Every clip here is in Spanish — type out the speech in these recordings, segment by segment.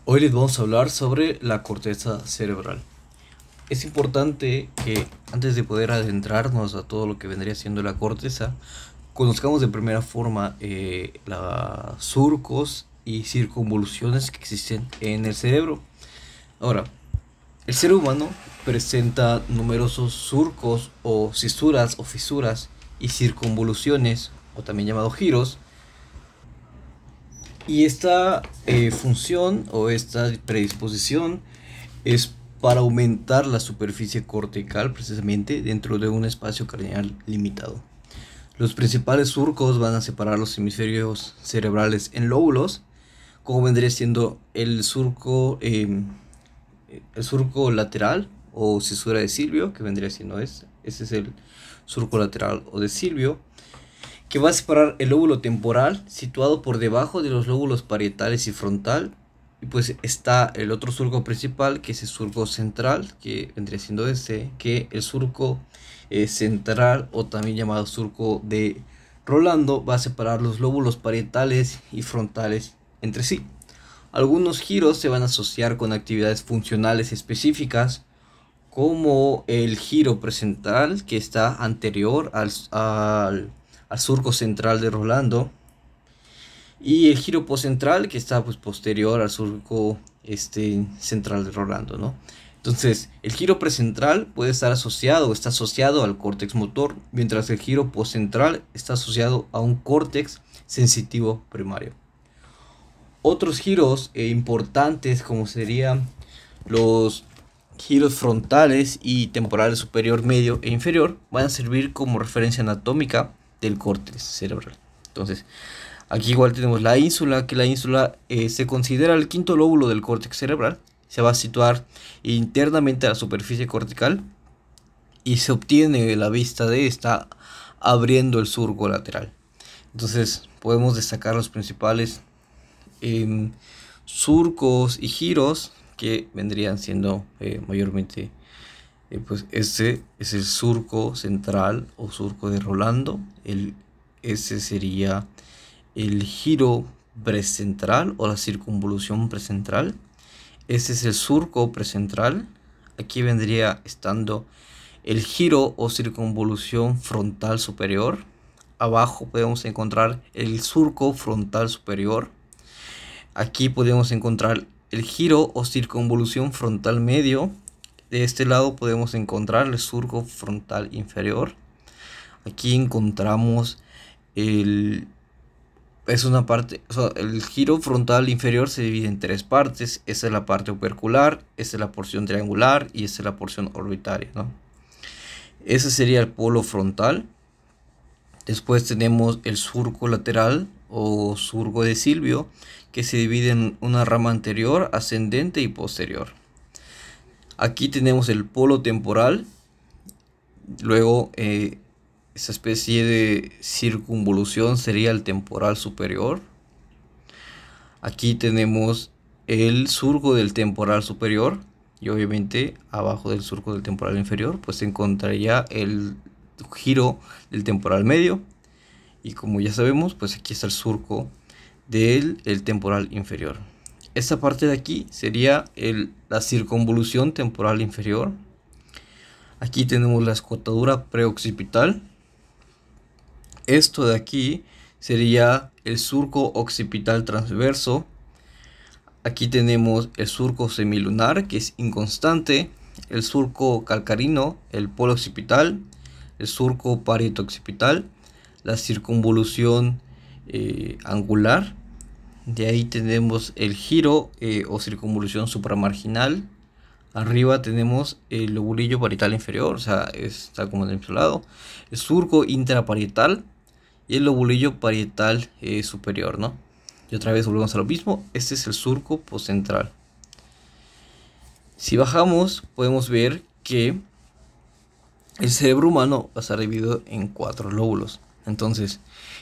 Hoy les vamos a hablar sobre la corteza cerebral. Es importante que antes de poder adentrarnos a todo lo que vendría siendo la corteza, conozcamos de primera forma los surcos y circunvoluciones que existen en el cerebro. Ahora, el ser humano presenta numerosos surcos o cisuras o fisuras y circunvoluciones, o también llamados giros, y esta función o esta predisposición es para aumentar la superficie cortical precisamente dentro de un espacio craneal limitado. Los principales surcos van a separar los hemisferios cerebrales en lóbulos, como vendría siendo el surco lateral o cisura de Silvio, que vendría siendo este. Este es el surco lateral o de Silvio, que va a separar el lóbulo temporal situado por debajo de los lóbulos parietales y frontal. Y pues está el otro surco principal, que es el surco central, que vendría siendo este, que el surco central, o también llamado surco de Rolando, va a separar los lóbulos parietales y frontales entre sí. Algunos giros se van a asociar con actividades funcionales específicas, como el giro presentral, que está anterior al surco central de Rolando, y el giro poscentral, que está pues posterior al surco central de Rolando, ¿no? Entonces, el giro precentral puede estar asociado o está asociado al córtex motor, mientras el giro poscentral está asociado a un córtex sensitivo primario. Otros giros importantes, como serían los giros frontales y temporales superior, medio e inferior, van a servir como referencia anatómica del córtex cerebral. Entonces, aquí igual tenemos la ínsula, que la ínsula se considera el quinto lóbulo del córtex cerebral. Se va a situar internamente a la superficie cortical y se obtiene la vista de esta abriendo el surco lateral. Entonces, podemos destacar los principales surcos y giros que vendrían siendo mayormente, pues este es el surco central o surco de Rolando. Ese sería el giro precentral o la circunvolución precentral. Este es el surco precentral. Aquí vendría estando el giro o circunvolución frontal superior. Abajo podemos encontrar el surco frontal superior. Aquí podemos encontrar el giro o circunvolución frontal medio. De este lado podemos encontrar el surco frontal inferior. Aquí encontramos el giro frontal inferior se divide en tres partes. Esta es la parte opercular, esta es la porción triangular y esta es la porción orbitaria, ¿no? Ese sería el polo frontal. Después tenemos el surco lateral o surco de Silvio, que se divide en una rama anterior, ascendente y posterior. Aquí tenemos el polo temporal. Luego esa especie de circunvolución sería el temporal superior. Aquí tenemos el surco del temporal superior, y obviamente abajo del surco del temporal inferior pues se encontraría el giro del temporal medio, y como ya sabemos pues aquí está el surco del temporal inferior. Esta parte de aquí sería la circunvolución temporal inferior. Aquí tenemos la escotadura preoccipital. Esto de aquí sería el surco occipital transverso. Aquí tenemos el surco semilunar, que es inconstante, el surco calcarino, el polo occipital, el surco parietoccipital, la circunvolución angular. De ahí tenemos el giro o circunvolución supramarginal. Arriba tenemos el lobulillo parietal inferior, o sea, está como en el lado. El surco intraparietal y el lobulillo parietal superior, ¿no? Y otra vez volvemos a lo mismo. Este es el surco poscentral. Si bajamos, podemos ver que el cerebro humano va a estar dividido en 4 lóbulos. Entonces,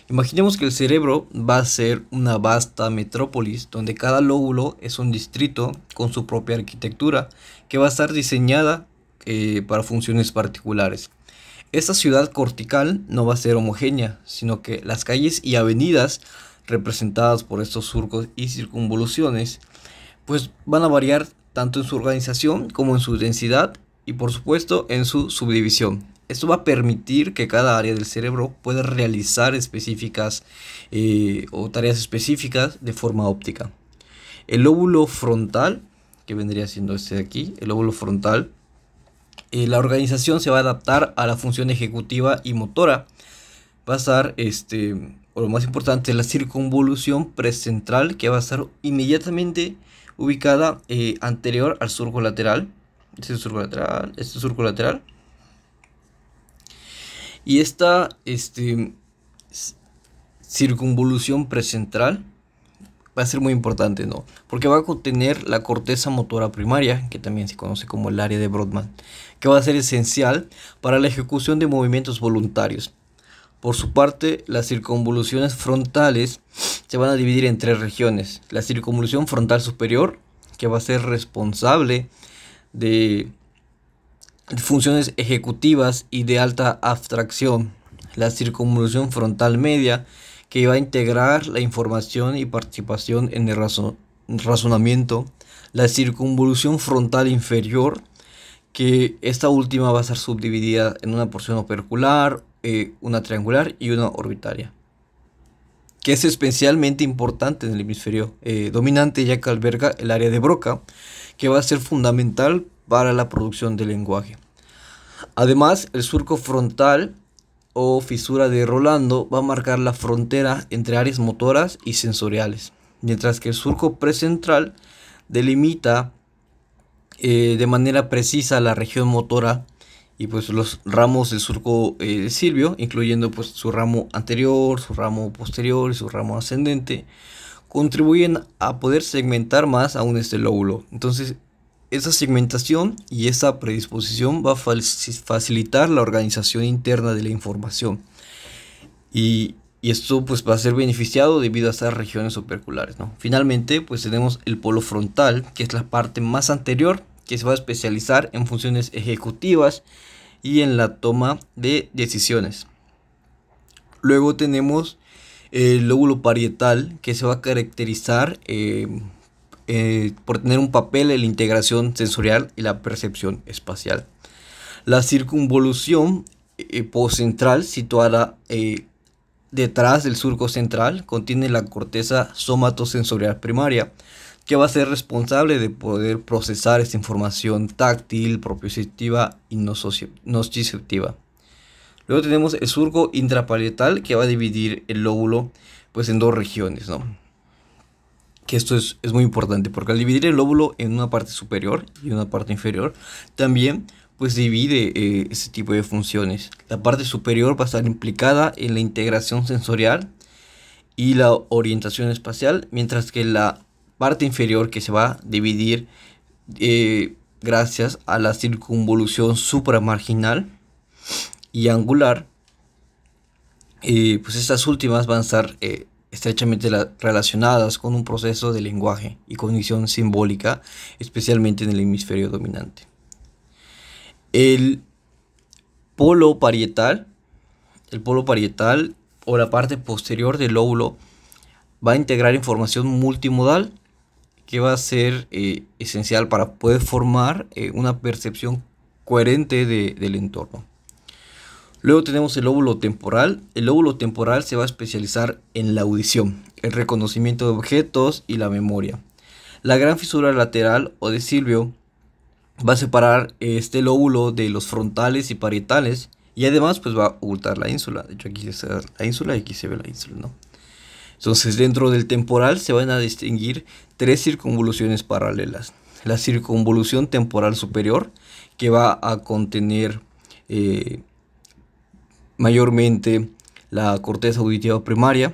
imaginemos que el cerebro va a ser una vasta metrópolis donde cada lóbulo es un distrito con su propia arquitectura que va a estar diseñada para funciones particulares. Esta ciudad cortical no va a ser homogénea, sino que las calles y avenidas representadas por estos surcos y circunvoluciones pues van a variar tanto en su organización como en su densidad y por supuesto en su subdivisión. Esto va a permitir que cada área del cerebro pueda realizar específicas o tareas específicas de forma óptica. El lóbulo frontal, que vendría siendo este de aquí, el lóbulo frontal, la organización se va a adaptar a la función ejecutiva y motora. Va a estar, o lo más importante, la circunvolución precentral, que va a estar inmediatamente ubicada anterior al surco lateral. Este es surco lateral, este es surco lateral. Y esta circunvolución precentral va a ser muy importante, ¿no? Porque va a contener la corteza motora primaria, que también se conoce como el área de Brodmann, que va a ser esencial para la ejecución de movimientos voluntarios. Por su parte, las circunvoluciones frontales se van a dividir en tres regiones. La circunvolución frontal superior, que va a ser responsable de funciones ejecutivas y de alta abstracción. La circunvolución frontal media, que va a integrar la información y participación en el razonamiento. La circunvolución frontal inferior, que esta última va a ser subdividida en una porción opercular, una triangular y una orbitaria, que es especialmente importante en el hemisferio dominante, ya que alberga el área de Broca, que va a ser fundamental para la producción del lenguaje. Además, el surco frontal o fisura de Rolando va a marcar la frontera entre áreas motoras y sensoriales, mientras que el surco precentral delimita de manera precisa la región motora y pues los ramos del surco de Silvio, incluyendo pues su ramo anterior, su ramo posterior y su ramo ascendente, contribuyen a poder segmentar más aún este lóbulo. Entonces, esa segmentación y esa predisposición va a facilitar la organización interna de la información. Y esto pues va a ser beneficiado debido a estas regiones operculares, ¿no? Finalmente, pues tenemos el polo frontal, que es la parte más anterior, que se va a especializar en funciones ejecutivas y en la toma de decisiones. Luego tenemos el lóbulo parietal, que se va a caracterizar por tener un papel en la integración sensorial y la percepción espacial. La circunvolución poscentral, situada detrás del surco central, contiene la corteza somatosensorial primaria, que va a ser responsable de poder procesar esta información táctil, proprioceptiva y nociceptiva. Luego tenemos el surco intraparietal, que va a dividir el lóbulo pues en dos regiones, ¿no? Que esto es muy importante, porque al dividir el lóbulo en una parte superior y una parte inferior, también pues divide ese tipo de funciones. La parte superior va a estar implicada en la integración sensorial y la orientación espacial, mientras que la parte inferior, que se va a dividir gracias a la circunvolución supramarginal y angular, pues estas últimas van a estar estrechamente relacionadas con un proceso de lenguaje y cognición simbólica, especialmente en el hemisferio dominante. El polo parietal o la parte posterior del lóbulo va a integrar información multimodal, que va a ser esencial para poder formar una percepción coherente del entorno. Luego tenemos el lóbulo temporal. El lóbulo temporal se va a especializar en la audición, el reconocimiento de objetos y la memoria. La gran fisura lateral o de Silvio va a separar este lóbulo de los frontales y parietales, y además pues va a ocultar la ínsula. De hecho, aquí se ve la ínsula y aquí se ve la ínsula, ¿no? Entonces, dentro del temporal se van a distinguir tres circunvoluciones paralelas. La circunvolución temporal superior, que va a contener mayormente la corteza auditiva primaria.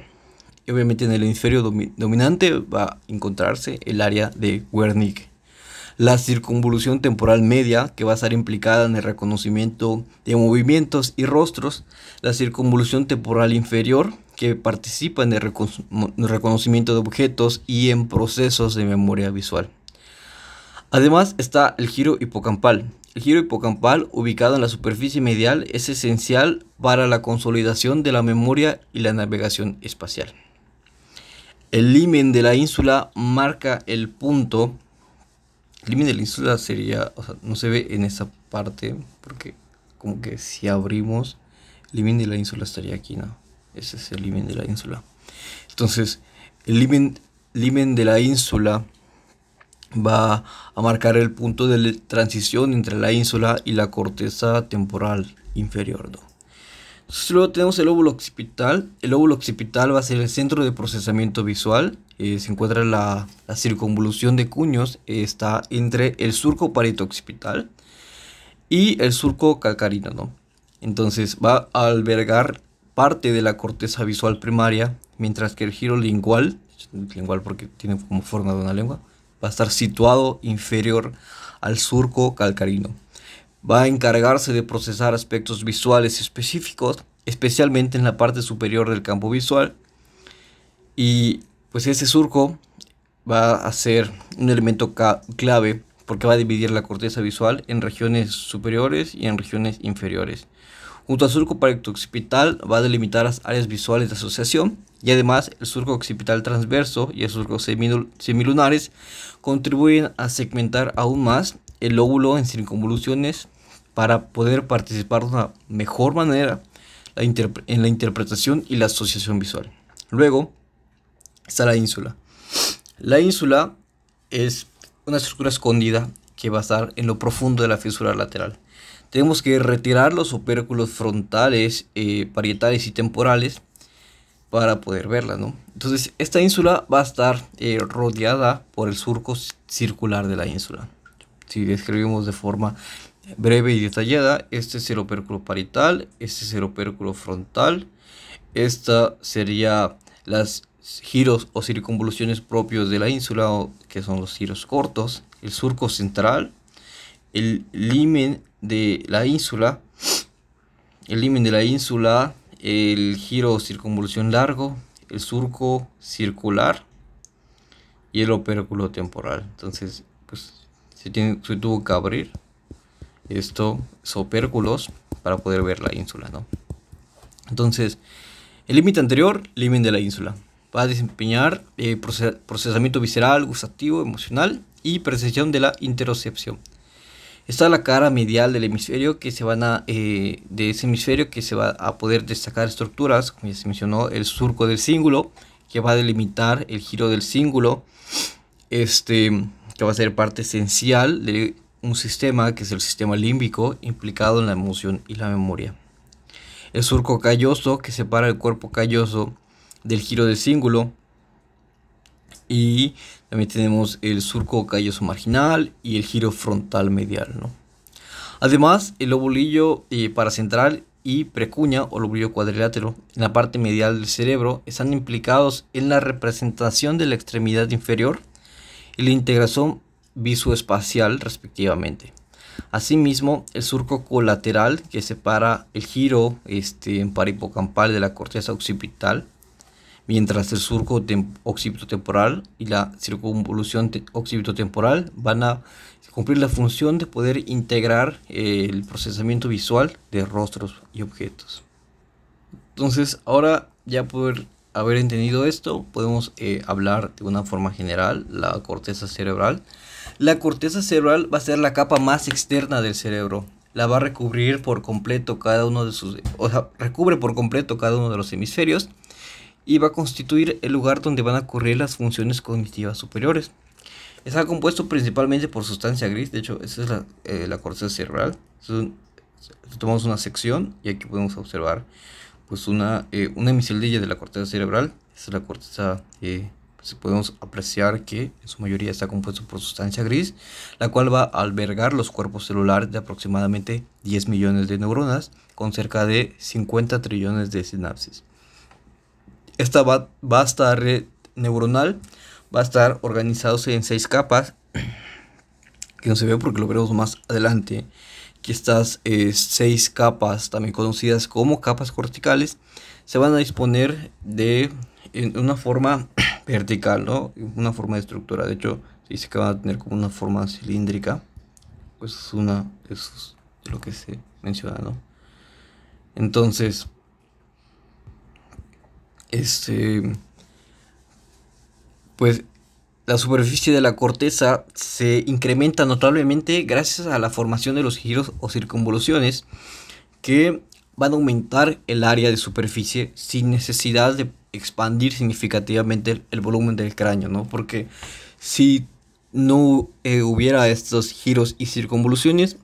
Y obviamente en el hemisferio dominante va a encontrarse el área de Wernicke. La circunvolución temporal media, que va a estar implicada en el reconocimiento de movimientos y rostros. La circunvolución temporal inferior, que participa en el reconocimiento de objetos y en procesos de memoria visual. Además está el giro hipocampal. El giro hipocampal, ubicado en la superficie medial, es esencial para la consolidación de la memoria y la navegación espacial. El limen de la ínsula marca el punto. El limen de la ínsula sería, o sea, no se ve en esa parte, porque como que si abrimos, el limen de la ínsula estaría aquí, ¿no? Ese es el limen de la ínsula. Entonces, el limen de la ínsula va a marcar el punto de transición entre la ínsula y la corteza temporal inferior, ¿no? Entonces, luego tenemos el lóbulo occipital. El lóbulo occipital va a ser el centro de procesamiento visual. Se encuentra la circunvolución de cuños. Está entre el surco parieto-occipital y el surco calcarino, ¿no? Entonces va a albergar parte de la corteza visual primaria, mientras que el giro lingual porque tiene como forma de una lengua, va a estar situado inferior al surco calcarino. Va a encargarse de procesar aspectos visuales específicos, especialmente en la parte superior del campo visual. Y pues ese surco va a ser un elemento clave porque va a dividir la corteza visual en regiones superiores y en regiones inferiores. Junto al surco parieto-occipital va a delimitar las áreas visuales de asociación y además el surco occipital transverso y el surco semilunares contribuyen a segmentar aún más el lóbulo en circunvoluciones para poder participar de una mejor manera en la interpretación y la asociación visual. Luego está la ínsula. La ínsula es una estructura escondida que va a estar en lo profundo de la fisura lateral. Tenemos que retirar los opérculos frontales, parietales y temporales para poder verla, ¿no? Entonces, esta ínsula va a estar rodeada por el surco circular de la ínsula. Si describimos de forma breve y detallada, este es el opérculo parietal, este es el opérculo frontal, esta sería las giros o circunvoluciones propios de la ínsula, que son los giros cortos, el surco central, el limen de la ínsula, el giro o circunvolución largo, el surco circular y el opérculo temporal. Entonces, pues se tuvo que abrir estos opérculos para poder ver la ínsula, ¿no? Entonces, el límite anterior, limen de la ínsula, va a desempeñar procesamiento visceral, gustativo, emocional y percepción de la interocepción. Está la cara medial del hemisferio de ese hemisferio que se va a poder destacar estructuras, como ya se mencionó, el surco del cíngulo, que va a delimitar el giro del cíngulo, que va a ser parte esencial de un sistema que es el sistema límbico implicado en la emoción y la memoria. El surco calloso que separa el cuerpo calloso del giro del cíngulo. Y también tenemos el surco calloso marginal y el giro frontal medial, ¿no? Además, el lobulillo paracentral y precuña o lobulillo cuadrilátero en la parte medial del cerebro están implicados en la representación de la extremidad inferior y la integración visoespacial respectivamente. Asimismo, el surco colateral que separa el giro parihipocampal de la corteza occipital, mientras el surco occipitotemporal y la circunvolución occipitotemporal van a cumplir la función de poder integrar el procesamiento visual de rostros y objetos. Entonces, ahora ya por haber entendido esto, podemos hablar de una forma general la corteza cerebral. La corteza cerebral va a ser la capa más externa del cerebro. La va a recubrir por completo recubre por completo cada uno de los hemisferios y va a constituir el lugar donde van a ocurrir las funciones cognitivas superiores. Está compuesto principalmente por sustancia gris. De hecho, esa es la corteza cerebral. Tomamos una sección y aquí podemos observar pues una hemiceldilla de la corteza cerebral. Esta es la corteza, pues podemos apreciar que en su mayoría está compuesto por sustancia gris, la cual va a albergar los cuerpos celulares de aproximadamente 10 millones de neuronas con cerca de 50 trillones de sinapsis. Esta vasta red neuronal va a estar organizándose en 6 capas, que no se ve porque lo veremos más adelante, que estas 6 capas, también conocidas como capas corticales, se van a disponer en una forma vertical, ¿no? Una forma de estructura. De hecho, se dice que van a tener como una forma cilíndrica, pues es lo que se menciona, ¿no? Entonces, pues la superficie de la corteza se incrementa notablemente gracias a la formación de los giros o circunvoluciones que van a aumentar el área de superficie sin necesidad de expandir significativamente el volumen del cráneo, ¿no? Porque si no hubiera estos giros y circunvoluciones,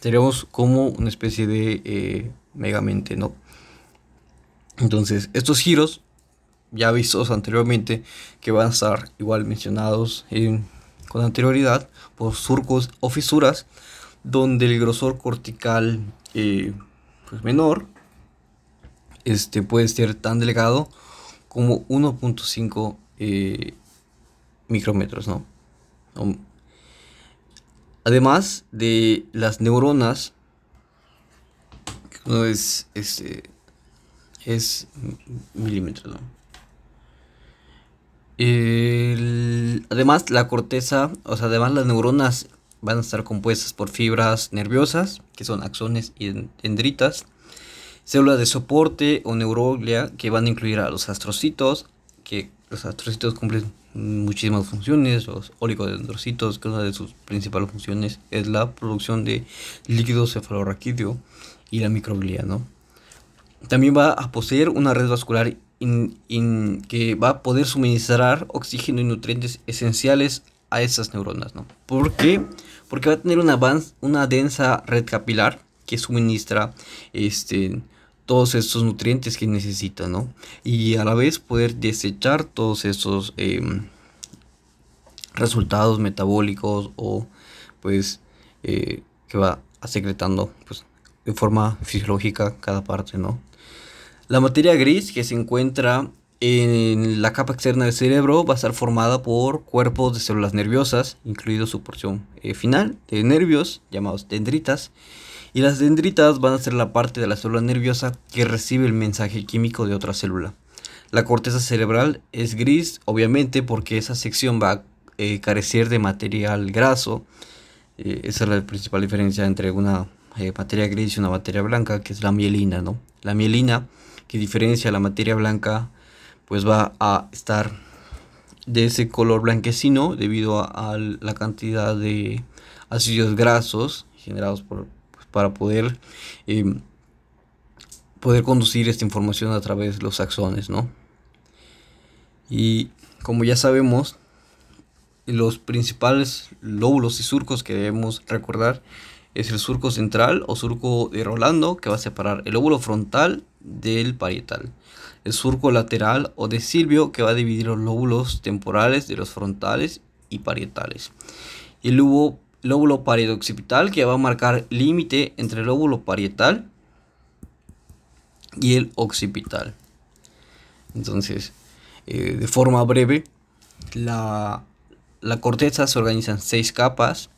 seríamos como una especie de megamente, ¿no? Entonces, estos giros, ya vistos anteriormente, que van a estar igual mencionados con anterioridad por surcos o fisuras, donde el grosor cortical pues menor puede ser tan delgado como 1.5 micrómetros, ¿no? Además de las neuronas, que no es milímetros, ¿no? Además, la corteza, o sea, además las neuronas van a estar compuestas por fibras nerviosas, que son axones y dendritas, células de soporte o neuroglia, que van a incluir a los astrocitos, que los astrocitos cumplen muchísimas funciones, los oligodendrocitos, que una de sus principales funciones es la producción de líquido cefalorraquídeo, y la microglia, ¿no? También va a poseer una red vascular que va a poder suministrar oxígeno y nutrientes esenciales a esas neuronas, ¿no? ¿Por qué? Porque va a tener una densa red capilar que suministra todos estos nutrientes que necesita, ¿no? Y a la vez poder desechar todos estos resultados metabólicos o pues que va secretando pues de forma fisiológica cada parte, ¿no? La materia gris que se encuentra en la capa externa del cerebro va a estar formada por cuerpos de células nerviosas, incluido su porción final de nervios llamados dendritas. Y las dendritas van a ser la parte de la célula nerviosa que recibe el mensaje químico de otra célula. La corteza cerebral es gris, obviamente, porque esa sección va a carecer de material graso. Esa es la principal diferencia entre una materia gris y una materia blanca, que es la mielina, ¿no? La mielina, que diferencia a la materia blanca, pues va a estar de ese color blanquecino debido a la cantidad de ácidos grasos generados para poder conducir esta información a través de los axones, ¿no? Y como ya sabemos, los principales lóbulos y surcos que debemos recordar es el surco central o surco de Rolando, que va a separar el lóbulo frontal del parietal. El surco lateral o de Silvio, que va a dividir los lóbulos temporales de los frontales y parietales. Y el lóbulo parieto-occipital, que va a marcar límite entre el lóbulo parietal y el occipital. Entonces, de forma breve, la corteza se organiza en 6 capas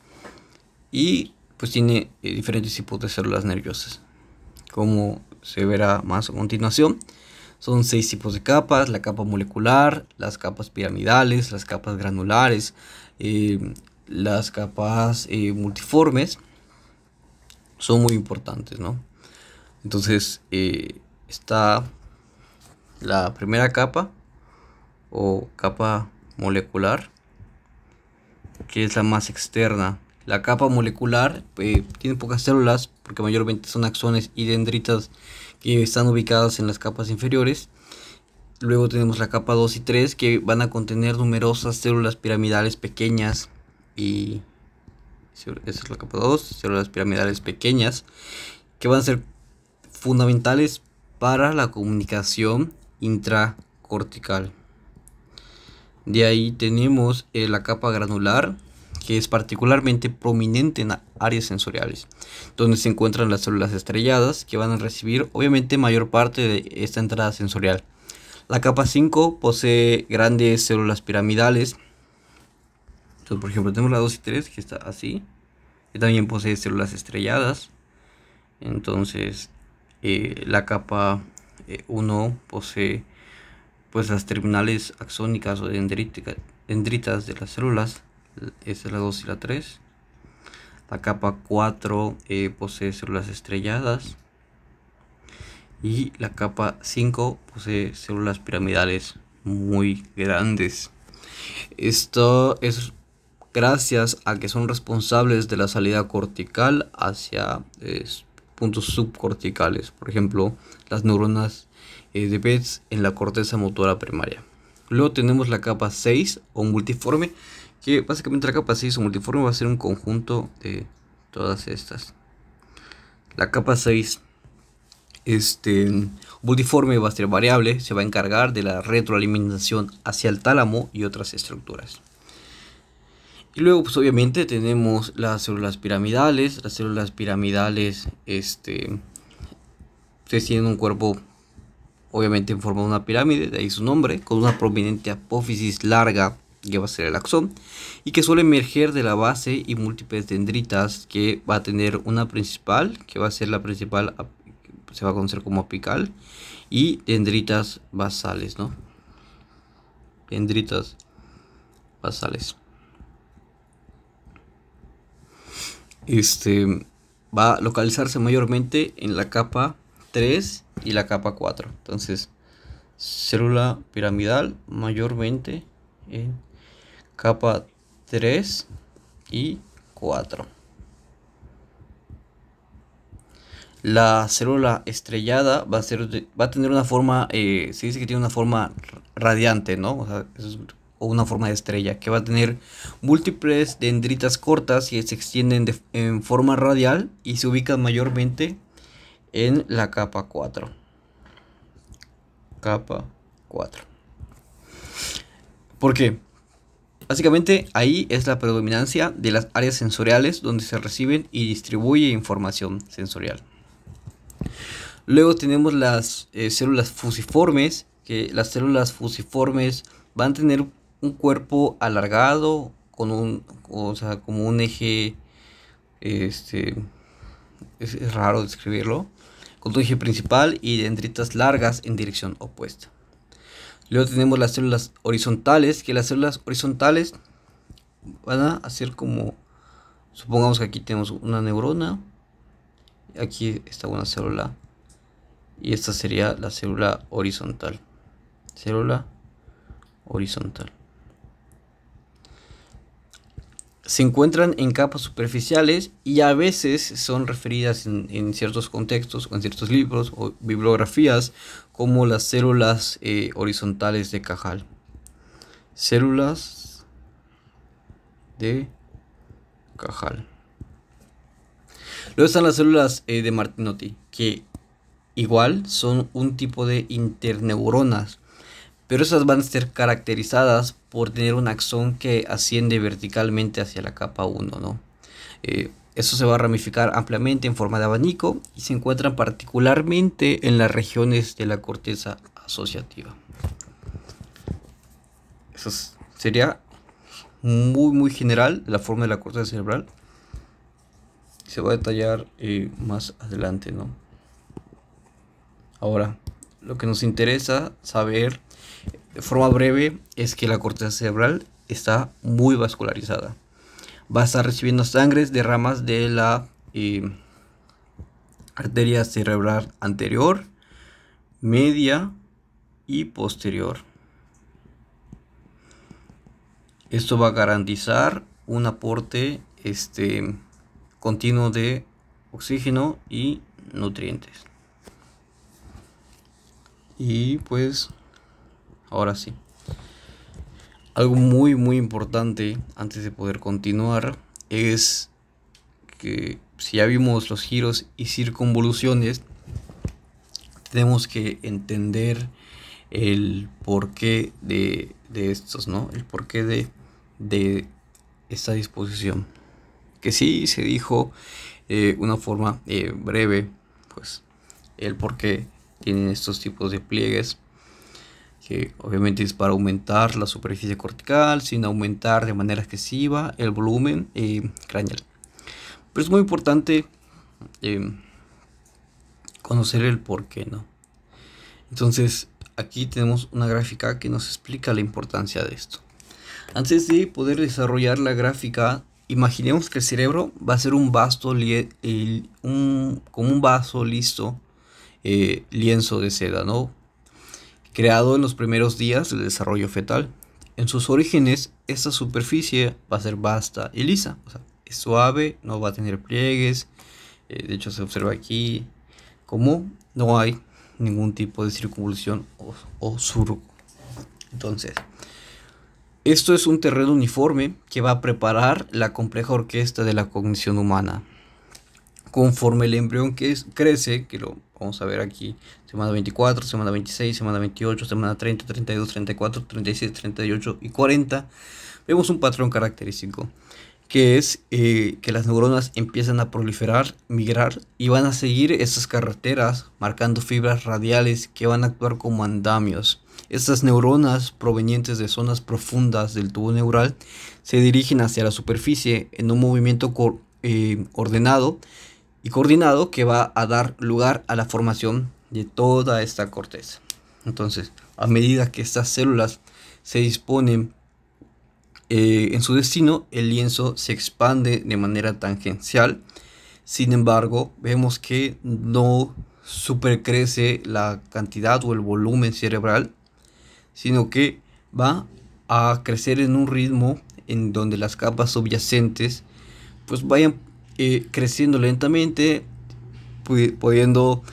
y pues tiene diferentes tipos de células nerviosas. Como se verá más a continuación, son 6 tipos de capas: la capa molecular, las capas piramidales, las capas granulares, las capas multiformes. Son muy importantes, ¿no? Entonces está la primera capa o capa molecular, que es la más externa. La capa molecular tiene pocas células porque mayormente son axones y dendritas que están ubicadas en las capas inferiores. Luego tenemos la capa 2 y 3, que van a contener numerosas células piramidales pequeñas, y esa es la capa 2, células piramidales pequeñas que van a ser fundamentales para la comunicación intracortical. De ahí tenemos la capa granular, que es particularmente prominente en áreas sensoriales, donde se encuentran las células estrelladas, que van a recibir obviamente mayor parte de esta entrada sensorial. La capa 5 posee grandes células piramidales. Entonces, por ejemplo, tenemos la 2 y 3, que está así, que también posee células estrelladas. Entonces, la capa 1 posee pues las terminales axónicas o dendritas de las células. Esta es la 2 y la 3. La capa 4 posee células estrelladas. Y la capa 5 posee células piramidales muy grandes. Esto es gracias a que son responsables de la salida cortical hacia puntos subcorticales, por ejemplo, las neuronas de Betz en la corteza motora primaria. Luego tenemos la capa 6 o multiforme, que básicamente la capa 6 o multiforme va a ser un conjunto de todas estas. La capa 6 multiforme va a ser variable, se va a encargar de la retroalimentación hacia el tálamo y otras estructuras. Y luego pues obviamente tenemos las células piramidales. Las células piramidales tienen un cuerpo obviamente en forma de una pirámide, de ahí su nombre, con una prominente apófisis larga que va a ser el axón, y que suele emerger de la base y múltiples dendritas, que va a tener una principal, que va a ser la principal, se va a conocer como apical, y dendritas basales, ¿no? Dendritas basales. Va a localizarse mayormente en la capa 3 y la capa 4. Entonces, célula piramidal mayormente en capa 3 y 4. La célula estrellada va a tener una forma, se dice que tiene una forma radiante, ¿no? O sea, o una forma de estrella, que va a tener múltiples dendritas cortas y se extienden en forma radial y se ubican mayormente en la capa 4. Capa 4. ¿Por qué? Básicamente ahí es la predominancia de las áreas sensoriales donde se reciben y distribuye información sensorial. Luego tenemos las células fusiformes, que las células fusiformes van a tener un cuerpo alargado con como un eje, es raro describirlo, con un eje principal y dendritas largas en dirección opuesta. Luego tenemos las células horizontales, que las células horizontales van a hacer como, supongamos que aquí tenemos una neurona, aquí está una célula, y esta sería la célula horizontal. Célula horizontal. Se encuentran en capas superficiales y a veces son referidas en ciertos contextos o en ciertos libros o bibliografías como las células horizontales de Cajal. Células de Cajal. Luego están las células de Martinotti, que igual son un tipo de interneuronas, pero esas van a ser caracterizadas por tener un axón que asciende verticalmente hacia la capa 1, ¿no? Eso se va a ramificar ampliamente en forma de abanico y se encuentran particularmente en las regiones de la corteza asociativa. Eso sería muy general la forma de la corteza cerebral. Se va a detallar más adelante, ¿no? Ahora, lo que nos interesa saber de forma breve es que la corteza cerebral está muy vascularizada. Va a estar recibiendo sangre de ramas de la arteria cerebral anterior, media y posterior. Esto va a garantizar un aporte continuo de oxígeno y nutrientes. Y pues ahora sí, algo muy importante antes de poder continuar es que si ya vimos los giros y circunvoluciones, tenemos que entender el porqué de estos, ¿no? El porqué de esta disposición. Que sí se dijo una forma breve, pues el porqué tienen estos tipos de pliegues, que obviamente es para aumentar la superficie cortical sin aumentar de manera excesiva el volumen craneal. Pero es muy importante conocer el porqué, ¿no? Entonces aquí tenemos una gráfica que nos explica la importancia de esto. Antes de poder desarrollar la gráfica, imaginemos que el cerebro va a ser un vasto como un vaso listo, lienzo de seda, ¿no? Creado en los primeros días del desarrollo fetal. en sus orígenes esta superficie va a ser vasta y lisa, o sea, es suave, no va a tener pliegues. De hecho se observa aquí como no hay ningún tipo de circunvolución o surco. Entonces, esto es un terreno uniforme que va a preparar la compleja orquesta de la cognición humana. Conforme el embrión crece, que lo vamos a ver aquí, semana 24, semana 26, semana 28, semana 30, 32, 34, 37, 38 y 40, vemos un patrón característico, que es que las neuronas empiezan a proliferar, migrar y van a seguir estas carreteras marcando fibras radiales que van a actuar como andamios. Estas neuronas provenientes de zonas profundas del tubo neural se dirigen hacia la superficie en un movimiento ordenado y coordinado que va a dar lugar a la formación de toda esta corteza. Entonces, a medida que estas células se disponen en su destino, el lienzo se expande de manera tangencial. Sin embargo, vemos que no supercrece la cantidad o el volumen cerebral, sino que va a crecer en un ritmo en donde las capas subyacentes pues vayan creciendo lentamente, pudiendo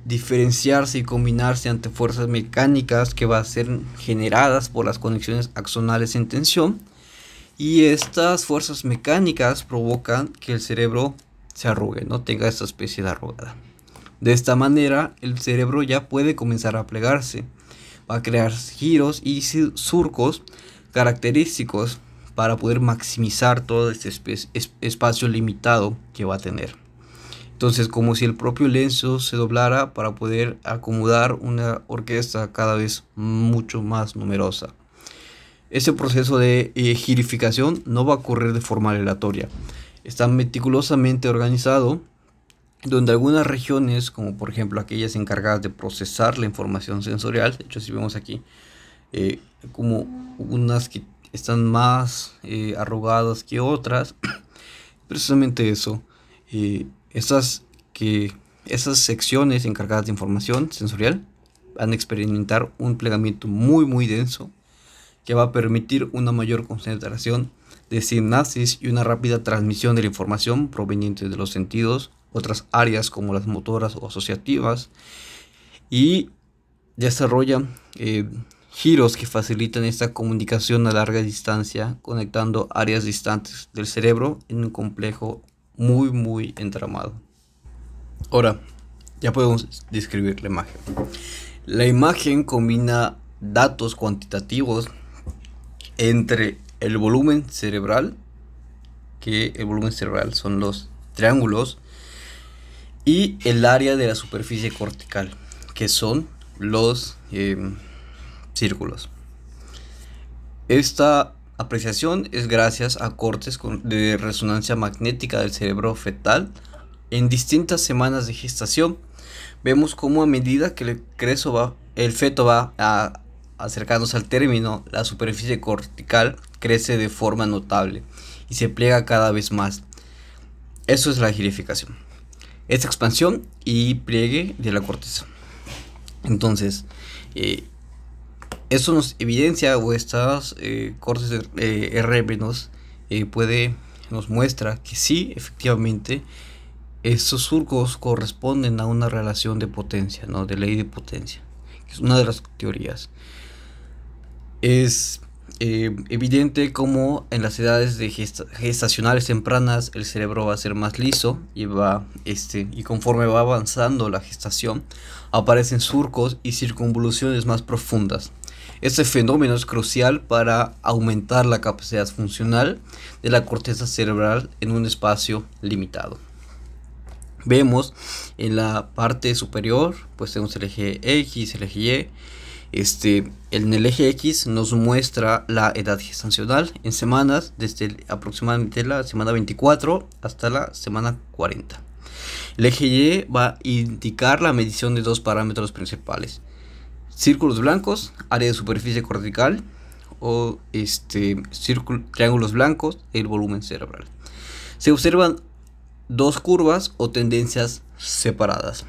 diferenciarse y combinarse ante fuerzas mecánicas que van a ser generadas por las conexiones axonales en tensión, y estas fuerzas mecánicas provocan que el cerebro se arrugue, no tenga esta especie de arrugada. De esta manera el cerebro ya puede comenzar a plegarse, va a crear giros y surcos característicos para poder maximizar todo este espacio limitado que va a tener. Entonces, como si el propio lienzo se doblara para poder acomodar una orquesta cada vez mucho más numerosa. Ese proceso de girificación no va a ocurrir de forma aleatoria. Está meticulosamente organizado, donde algunas regiones, como por ejemplo aquellas encargadas de procesar la información sensorial, de hecho si vemos aquí como unas que están más arrugadas que otras, precisamente eso, esas secciones encargadas de información sensorial van a experimentar un plegamiento muy denso que va a permitir una mayor concentración de sinapsis y una rápida transmisión de la información proveniente de los sentidos, otras áreas como las motoras o asociativas, y desarrolla giros que facilitan esta comunicación a larga distancia, conectando áreas distantes del cerebro en un complejo muy entramado. Ahora, ya podemos describir la imagen. La imagen combina datos cuantitativos entre el volumen cerebral, que el volumen cerebral son los triángulos, y el área de la superficie cortical, que son los círculos. Esta apreciación es gracias a cortes de resonancia magnética del cerebro fetal en distintas semanas de gestación. Vemos cómo a medida que el feto va acercándose al término, la superficie cortical crece de forma notable y se pliega cada vez más. Eso es la girificación. Esta expansión y pliegue de la corteza. Entonces, eso nos evidencia, o estas cortes de RB nos muestra que sí, efectivamente, estos surcos corresponden a una relación de potencia, ¿no? De ley de potencia, que es una de las teorías. Es evidente como en las edades gestacionales tempranas el cerebro va a ser más liso y conforme va avanzando la gestación aparecen surcos y circunvoluciones más profundas. Este fenómeno es crucial para aumentar la capacidad funcional de la corteza cerebral en un espacio limitado. Vemos en la parte superior, pues tenemos el eje X, el eje Y. En el eje X nos muestra la edad gestacional en semanas, desde aproximadamente la semana 24 hasta la semana 40. El eje Y va a indicar la medición de dos parámetros principales: círculos blancos, área de superficie cortical, o triángulos blancos, el volumen cerebral. Se observan dos curvas o tendencias separadas.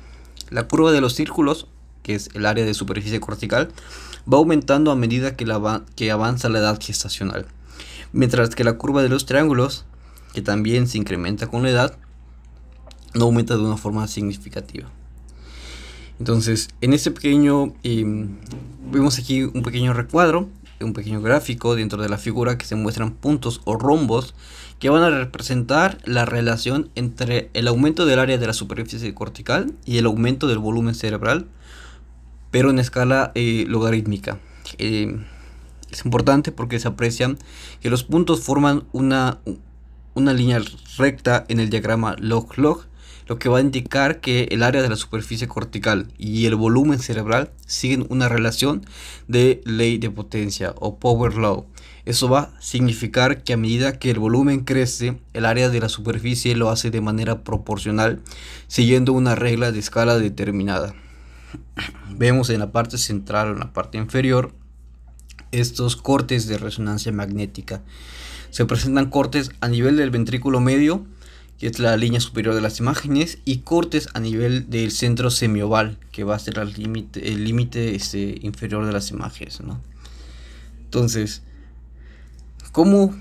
La curva de los círculos, que es el área de superficie cortical, va aumentando a medida que avanza la edad gestacional, mientras que la curva de los triángulos, que también se incrementa con la edad, no aumenta de una forma significativa. Entonces, en este pequeño, vemos aquí un pequeño recuadro, un pequeño gráfico dentro de la figura que se muestran puntos o rombos que van a representar la relación entre el aumento del área de la superficie cortical y el aumento del volumen cerebral, pero en escala logarítmica. Es importante porque se aprecia que los puntos forman una línea recta en el diagrama log-log, lo que va a indicar que el área de la superficie cortical y el volumen cerebral siguen una relación de ley de potencia o power law. Eso va a significar que a medida que el volumen crece, el área de la superficie lo hace de manera proporcional, siguiendo una regla de escala determinada. Vemos en la parte central o en la parte inferior estos cortes de resonancia magnética. Se presentan cortes a nivel del ventrículo medio, que es la línea superior de las imágenes, y cortes a nivel del centro semioval, que va a ser el límite inferior de las imágenes, ¿no? Entonces, ¿cómo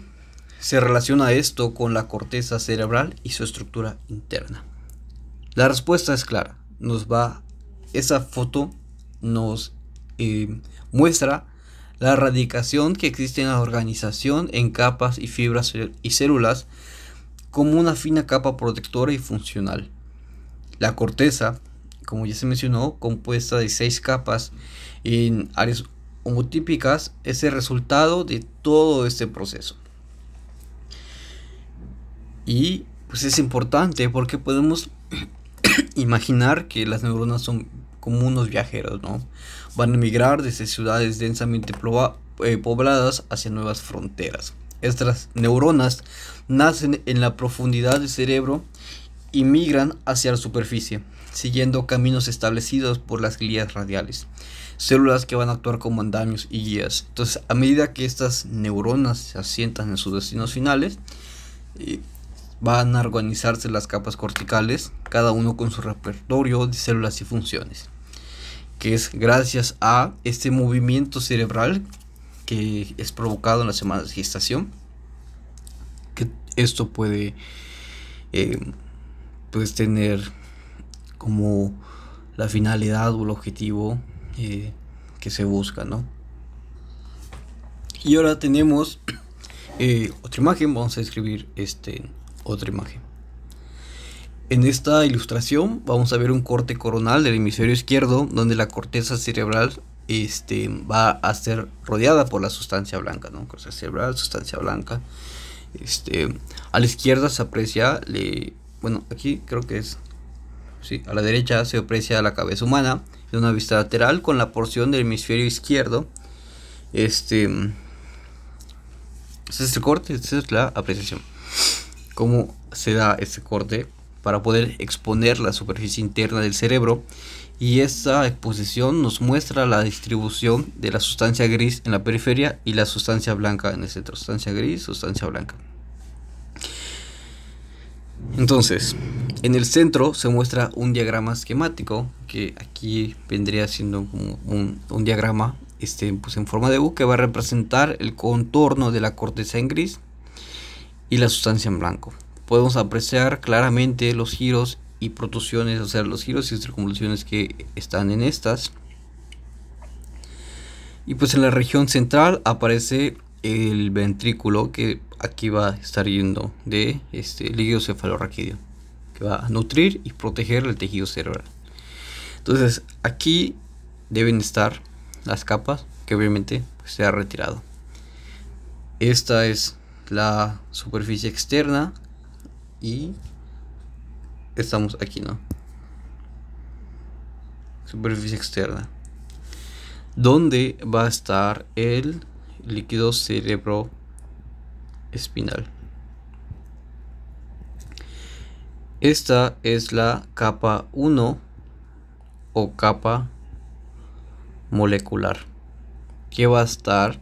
se relaciona esto con la corteza cerebral y su estructura interna? La respuesta es clara. Esa foto nos muestra la radicación que existe en la organización en capas y fibras y células como una fina capa protectora y funcional. La corteza, como ya se mencionó, compuesta de 6 capas en áreas homotípicas, es el resultado de todo este proceso. Y pues es importante porque podemos imaginar que las neuronas son como unos viajeros, ¿no? Van a migrar desde ciudades densamente pobladas hacia nuevas fronteras. Estas neuronas nacen en la profundidad del cerebro y migran hacia la superficie, siguiendo caminos establecidos por las glías radiales, células que van a actuar como andamios y guías. Entonces, a medida que estas neuronas se asientan en sus destinos finales, van a organizarse las capas corticales, cada uno con su repertorio de células y funciones, que es gracias a este movimiento cerebral que es provocado en las semanas de gestación, que esto puede pues tener como la finalidad o el objetivo que se busca, ¿no? Y ahora tenemos otra imagen. Vamos a escribir otra imagen. En esta ilustración vamos a ver un corte coronal del hemisferio izquierdo, donde la corteza cerebral va a ser rodeada por la sustancia blanca, ¿no? Corteza cerebral, sustancia blanca. A la izquierda se aprecia, bueno, aquí creo que es, sí, a la derecha se aprecia la cabeza humana de una vista lateral con la porción del hemisferio izquierdo. Este es el corte, esta es la apreciación. ¿Cómo se da este corte? Para poder exponer la superficie interna del cerebro, y esta exposición nos muestra la distribución de la sustancia gris en la periferia y la sustancia blanca en el centro. Sustancia gris, sustancia blanca. Entonces, en el centro se muestra un diagrama esquemático, que aquí vendría siendo como un diagrama pues en forma de U, que va a representar el contorno de la corteza en gris y la sustancia en blanco. Podemos apreciar claramente los giros y protusiones, o sea, los giros y circunvoluciones que están en estas. Y pues en la región central aparece el ventrículo, que aquí va a estar yendo de líquido cefalorraquídeo, que va a nutrir y proteger el tejido cerebral. Entonces aquí deben estar las capas que obviamente pues, se ha retirado. Esta es la superficie externa y estamos aquí, ¿no? Superficie externa, donde va a estar el líquido cerebroespinal. Esta es la capa 1 o capa molecular, que va a estar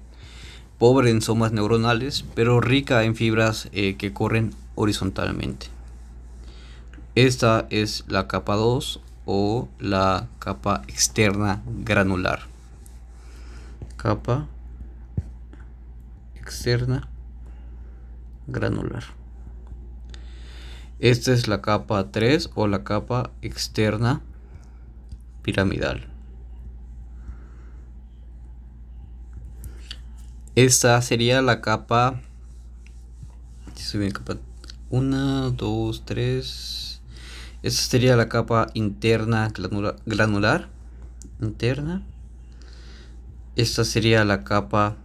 pobre en somas neuronales, pero rica en fibras que corren horizontalmente. Esta es la capa 2 o la capa externa granular. capa externa granular. Esta es la capa 3 o la capa externa piramidal. Esta sería la capa 1, 2, 3. Esta sería la capa interna granular interna. Esta sería la capa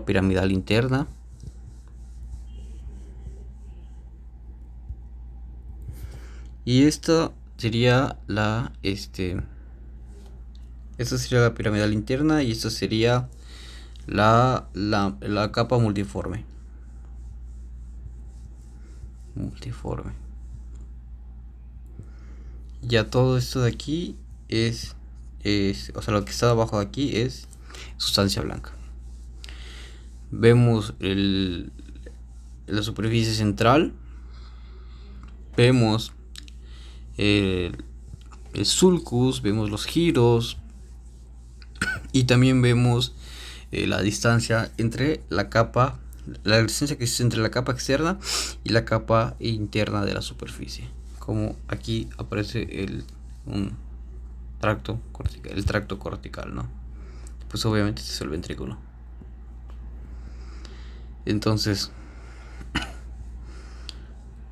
piramidal interna. Y esta sería la esta sería la piramidal interna y esta sería la capa multiforme. Ya todo esto de aquí es o sea, lo que está abajo de aquí es sustancia blanca. Vemos la superficie central, vemos el sulcus, vemos los giros y también vemos la distancia entre la distancia que existe entre la capa externa y la capa interna de la superficie, como aquí aparece el tracto cortical, ¿no? Pues obviamente este es el ventrículo. Entonces,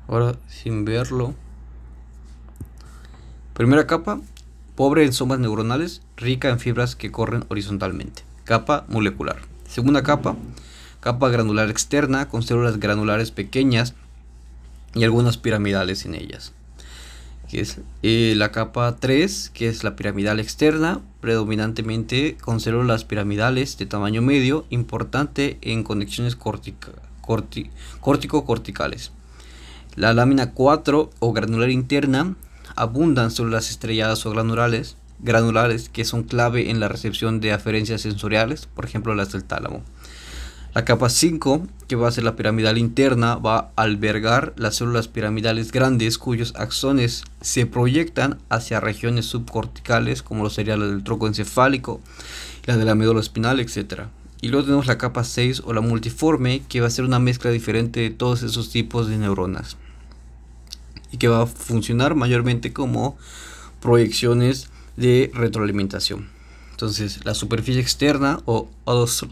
ahora sin verlo, primera capa, pobre en somas neuronales, rica en fibras que corren horizontalmente. Capa molecular. Segunda capa, capa granular externa con células granulares pequeñas y algunas piramidales en ellas. Que es la capa 3, que es la piramidal externa, predominantemente con células piramidales de tamaño medio, importante en conexiones córtico-corticales. La lámina 4 o granular interna, abundan células estrelladas o granulares que son clave en la recepción de aferencias sensoriales, por ejemplo las del tálamo. La capa 5, que va a ser la piramidal interna, va a albergar las células piramidales grandes cuyos axones se proyectan hacia regiones subcorticales, como lo sería la del tronco encefálico, la de la médula espinal, etc. Y luego tenemos la capa 6 o la multiforme, que va a ser una mezcla diferente de todos esos tipos de neuronas y que va a funcionar mayormente como proyecciones de retroalimentación. Entonces, la superficie externa o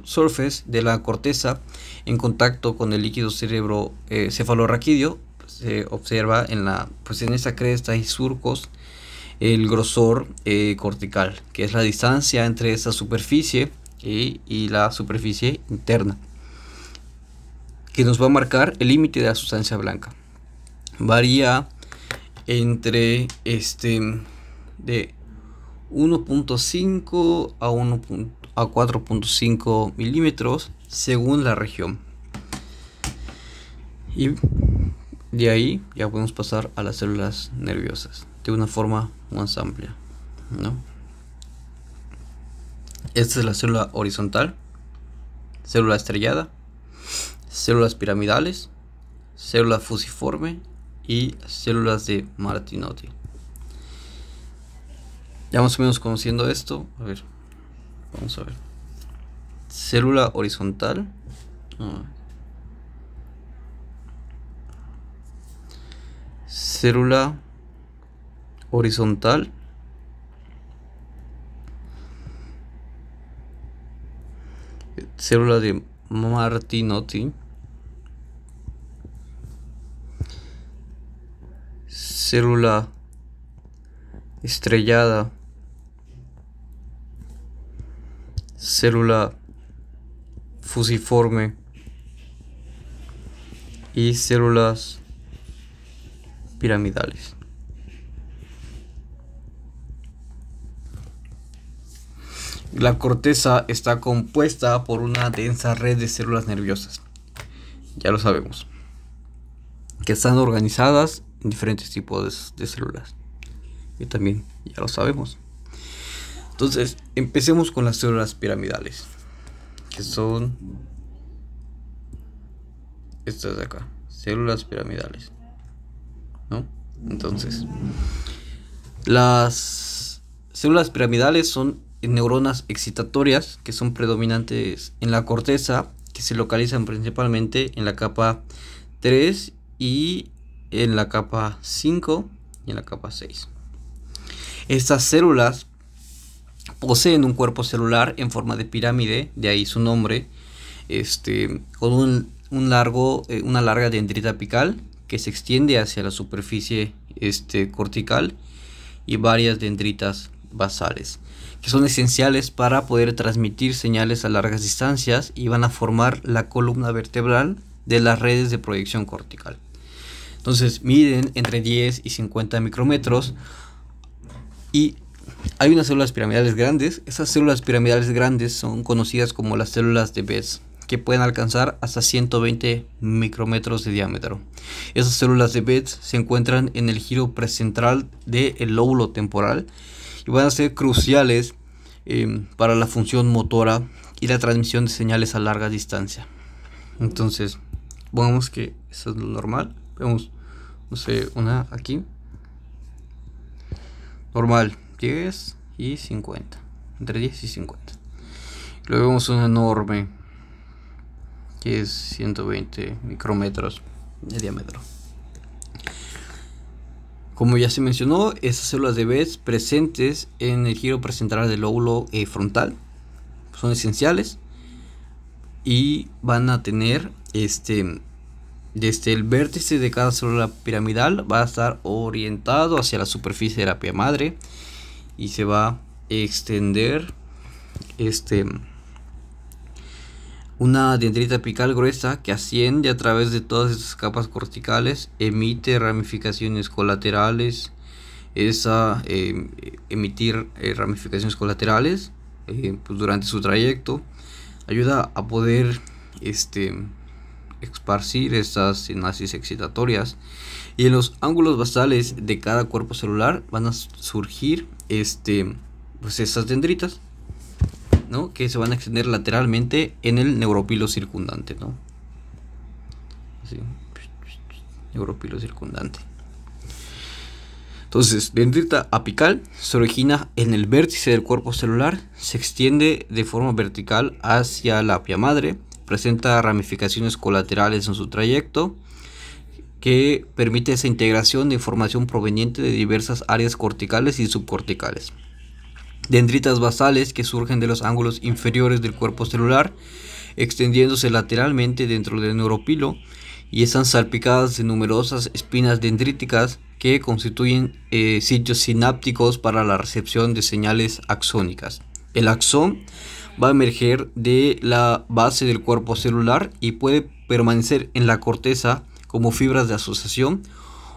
surface de la corteza en contacto con el líquido cefalorraquídeo se observa en esa cresta y surcos el grosor cortical, que es la distancia entre esa superficie y la superficie interna, que nos va a marcar el límite de la sustancia blanca. Varía entre de 1.5 a 4.5 milímetros según la región. Y de ahí ya podemos pasar a las células nerviosas de una forma más amplia, ¿no? Esta es la célula horizontal, célula estrellada, células piramidales, célula fusiforme y células de Martinotti. Ya más o menos conociendo esto, a ver, vamos a ver. Célula horizontal. Célula horizontal. Célula de Martinotti. Célula estrellada. Célula fusiforme y células piramidales. La corteza está compuesta por una densa red de células nerviosas, ya lo sabemos, que están organizadas en diferentes tipos de células, y también ya lo sabemos. Entonces, empecemos con las células piramidales, que son estas de acá, células piramidales, ¿no? Entonces, las células piramidales son neuronas excitatorias que son predominantes en la corteza, que se localizan principalmente en la capa 3 y en la capa 5 y en la capa 6. Estas células poseen un cuerpo celular en forma de pirámide, de ahí su nombre, con una larga dendrita apical que se extiende hacia la superficie cortical y varias dendritas basales, que son esenciales para poder transmitir señales a largas distancias y van a formar la columna vertebral de las redes de proyección cortical. Entonces miden entre 10 y 50 micrómetros y hay unas células piramidales grandes. Esas células piramidales grandes son conocidas como las células de Betz, que pueden alcanzar hasta 120 micrómetros de diámetro. Esas células de Betz se encuentran en el giro precentral del lóbulo temporal y van a ser cruciales para la función motora y la transmisión de señales a larga distancia. Entonces, pongamos que eso es lo normal. Vemos, no sé, una aquí. Normal, 10 y 50. Entre 10 y 50. Luego vemos una enorme, que es 120 micrómetros de diámetro. Como ya se mencionó, esas células de Betz presentes en el giro precentral del lóbulo frontal son esenciales y van a tener desde el vértice de cada célula piramidal va a estar orientado hacia la superficie de la pia madre y se va a extender una dendrita apical gruesa que asciende a través de todas estas capas corticales, emite ramificaciones colaterales. Emitir ramificaciones colaterales pues durante su trayecto ayuda a poder esparcir estas sinapsis excitatorias, y en los ángulos basales de cada cuerpo celular van a surgir pues estas dendritas, ¿no?, que se van a extender lateralmente en el neuropilo circundante, ¿no? Así. Neuropilo circundante. Entonces, dendrita apical se origina en el vértice del cuerpo celular, se extiende de forma vertical hacia la pia madre, presenta ramificaciones colaterales en su trayecto que permite esa integración de información proveniente de diversas áreas corticales y subcorticales. Dendritas basales que surgen de los ángulos inferiores del cuerpo celular, extendiéndose lateralmente dentro del neuropilo, y están salpicadas de numerosas espinas dendríticas que constituyen sitios sinápticos para la recepción de señales axónicas. El axón va a emerger de la base del cuerpo celular y puede permanecer en la corteza como fibras de asociación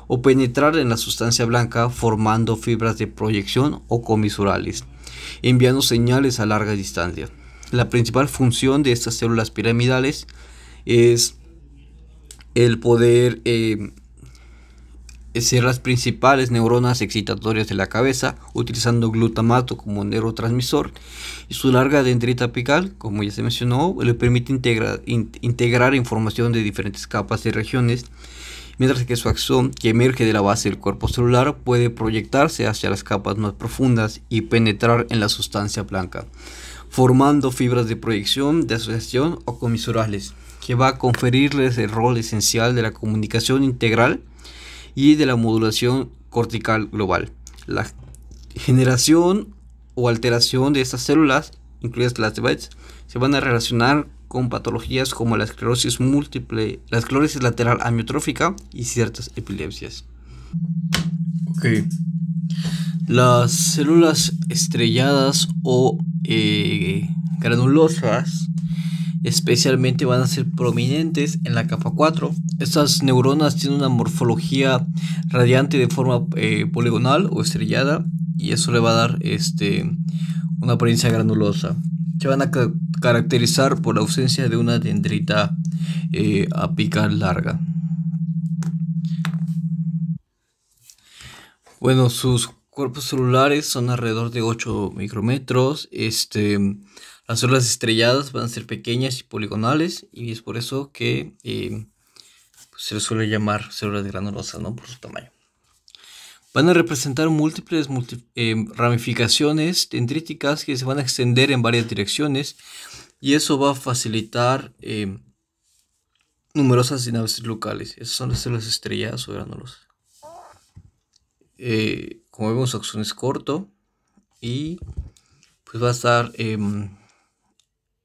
o penetrar en la sustancia blanca formando fibras de proyección o comisurales, enviando señales a larga distancia. La principal función de estas células piramidales es el poder ser las principales neuronas excitatorias de la cabeza, utilizando glutamato como neurotransmisor, y su larga dendrita apical, como ya se mencionó, le permite integrar información de diferentes capas y regiones, mientras que su axón, que emerge de la base del cuerpo celular, puede proyectarse hacia las capas más profundas y penetrar en la sustancia blanca, formando fibras de proyección, de asociación o comisurales, que va a conferirles el rol esencial de la comunicación integral y de la modulación cortical global. La generación o alteración de estas células, incluidas las de Betz, se van a relacionar con patologías como la esclerosis múltiple, la esclerosis lateral amiotrófica y ciertas epilepsias. Okay. Las células estrelladas o granulosas especialmente van a ser prominentes en la capa 4. Estas neuronas tienen una morfología radiante de forma poligonal o estrellada, y eso le va a dar una apariencia granulosa. Se van a caracterizar por la ausencia de una dendrita apical larga. Bueno, sus cuerpos celulares son alrededor de 8 micrómetros. Las células estrelladas van a ser pequeñas y poligonales, y es por eso que se les suele llamar células granulosas, ¿no?, por su tamaño. van a representar múltiples ramificaciones dendríticas que se van a extender en varias direcciones, y eso va a facilitar numerosas sinapsis locales. Esas son las células estrelladas o granulosas. Como vemos, su axón es corto y pues va a estar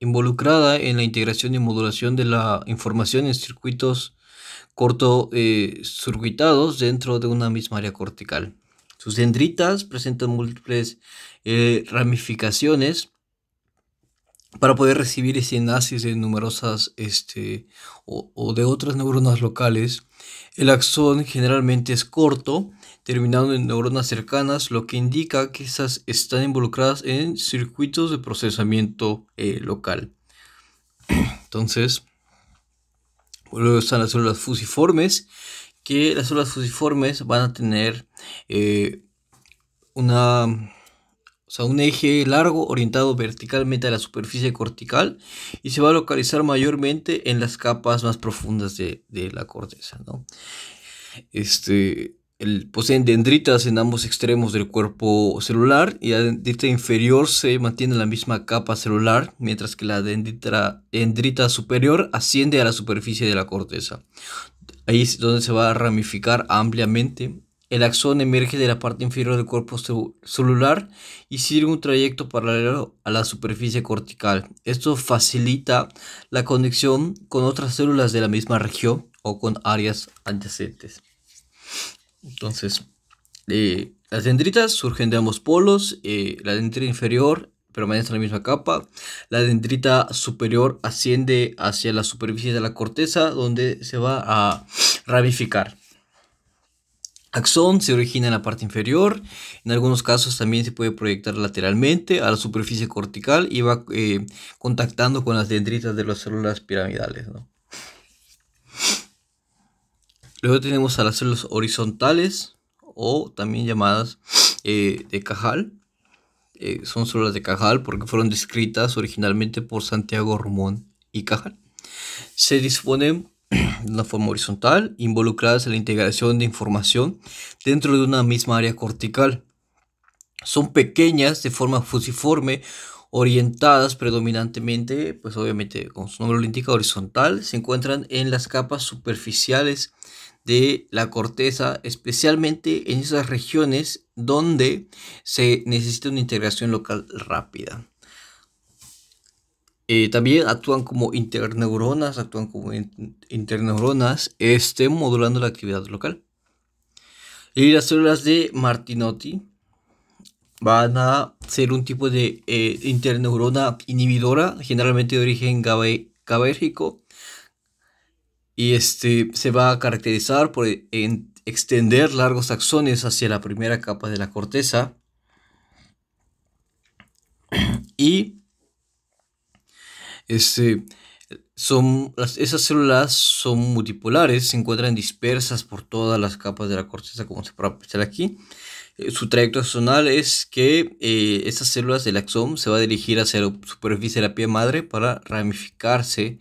involucrada en la integración y modulación de la información en circuitos circuitados dentro de una misma área cortical. Sus dendritas presentan múltiples ramificaciones para poder recibir sinapsis de numerosas o de otras neuronas locales. El axón generalmente es corto, terminando en neuronas cercanas, lo que indica que esas están involucradas en circuitos de procesamiento local. Entonces, luego están las células fusiformes, que las células fusiformes van a tener un eje largo orientado verticalmente a la superficie cortical, y se va a localizar mayormente en las capas más profundas de la corteza, ¿no? Poseen dendritas en ambos extremos del cuerpo celular, y la dendrita inferior se mantiene en la misma capa celular, mientras que la dendrita superior asciende a la superficie de la corteza. Ahí es donde se va a ramificar ampliamente. El axón emerge de la parte inferior del cuerpo celular y sigue un trayecto paralelo a la superficie cortical. Esto facilita la conexión con otras células de la misma región o con áreas adyacentes. Entonces, las dendritas surgen de ambos polos. La dendrita inferior permanece en la misma capa. La dendrita superior asciende hacia la superficie de la corteza, donde se va a ramificar. Axón se origina en la parte inferior. En algunos casos también se puede proyectar lateralmente a la superficie cortical y va contactando con las dendritas de las células piramidales, ¿no? Luego tenemos a las células horizontales, o también llamadas de Cajal. Son células de Cajal porque fueron descritas originalmente por Santiago Romón y Cajal. Se disponen de una forma horizontal, involucradas en la integración de información dentro de una misma área cortical. Son pequeñas, de forma fusiforme, orientadas predominantemente, pues obviamente, como su nombre lo indica, horizontal. Se encuentran en las capas superficiales de la corteza, especialmente en esas regiones donde se necesita una integración local rápida. También actúan como interneuronas, modulando la actividad local. Y las células de Martinotti van a ser un tipo de interneurona inhibidora, generalmente de origen GABAérgico, y se va a caracterizar por extender largos axones hacia la primera capa de la corteza, y esas células son multipolares, se encuentran dispersas por todas las capas de la corteza, como se puede apreciar aquí. Su trayecto axonal es que estas células del axón se va a dirigir hacia la superficie de la piel madre para ramificarse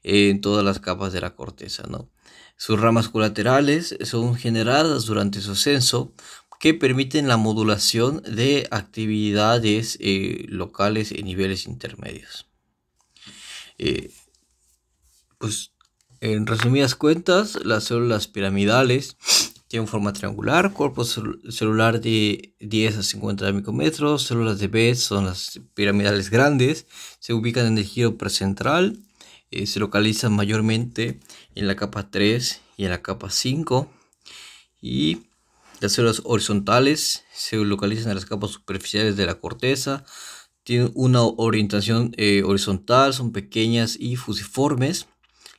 en todas las capas de la corteza, ¿no? Sus ramas colaterales son generadas durante su ascenso, que permiten la modulación de actividades locales en niveles intermedios. Pues en resumidas cuentas, las células piramidales tienen forma triangular, cuerpo celular de 10 a 50 micrómetros. Células de Betz son las piramidales grandes, se ubican en el giro precentral, se localizan mayormente en la capa 3 y en la capa 5, y las células horizontales se localizan en las capas superficiales de la corteza. Tienen una orientación horizontal, son pequeñas y fusiformes.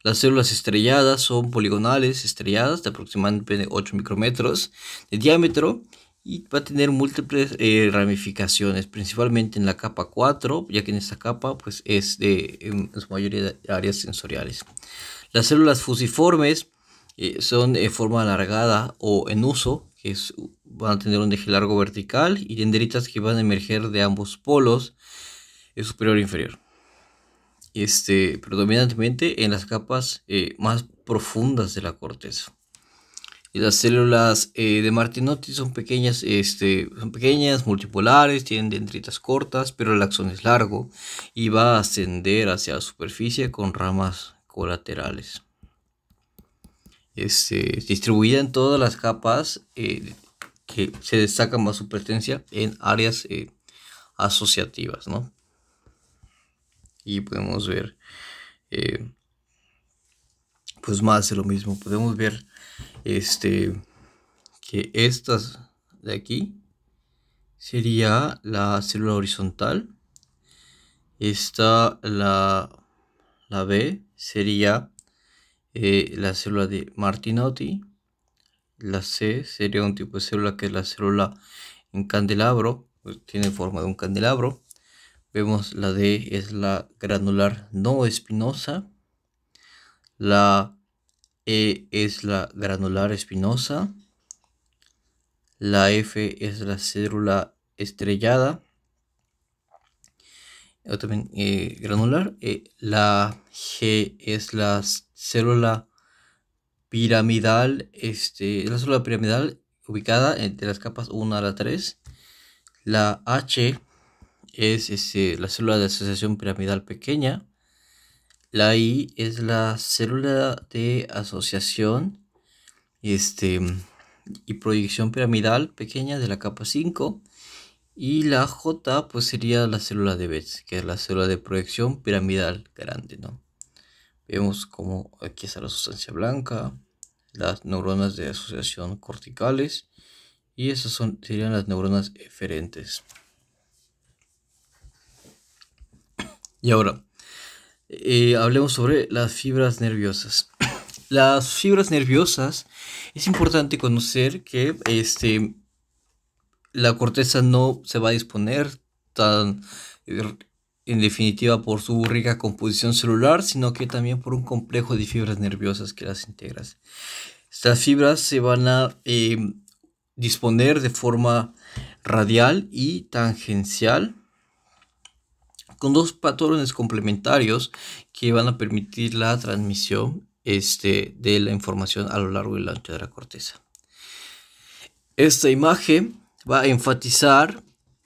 Las células estrelladas son poligonales, estrelladas de aproximadamente 8 micrómetros de diámetro, y va a tener múltiples ramificaciones, principalmente en la capa 4, ya que en esta capa pues es en su mayoría de áreas sensoriales. Las células fusiformes son de forma alargada o en uso, van a tener un eje largo vertical y dendritas que van a emerger de ambos polos, superior e inferior. Predominantemente en las capas más profundas de la corteza. Y las células de Martinotti son pequeñas, multipolares, tienen dendritas cortas, pero el axón es largo y va a ascender hacia la superficie con ramas colaterales. Distribuida en todas las capas que se destaca más su presencia en áreas asociativas, ¿no? Y podemos ver pues más de lo mismo. Podemos ver que estas de aquí sería la célula horizontal. Esta, la B, sería la célula de Martinotti. La C sería un tipo de célula que es la célula en candelabro, pues tiene forma de un candelabro. Vemos la D es la granular no espinosa. La E es la granular espinosa. La F es la célula estrellada, o también granular. La G es la célula piramidal, la célula piramidal ubicada entre las capas 1 a la 3. La H es la célula de asociación piramidal pequeña. La I es la célula de asociación y proyección piramidal pequeña de la capa 5. Y la J pues sería la célula de Betz, que es la célula de proyección piramidal grande, ¿no? Vemos como aquí está la sustancia blanca, las neuronas de asociación corticales, y esas serían las neuronas eferentes. Y ahora, hablemos sobre las fibras nerviosas. Las fibras nerviosas, es importante conocer que la corteza no se va a disponer tan en definitiva por su rica composición celular, sino que también por un complejo de fibras nerviosas que las integran. Estas fibras se van a disponer de forma radial y tangencial, con dos patrones complementarios que van a permitir la transmisión de la información a lo largo y lo ancho de la corteza. Esta imagen va a enfatizar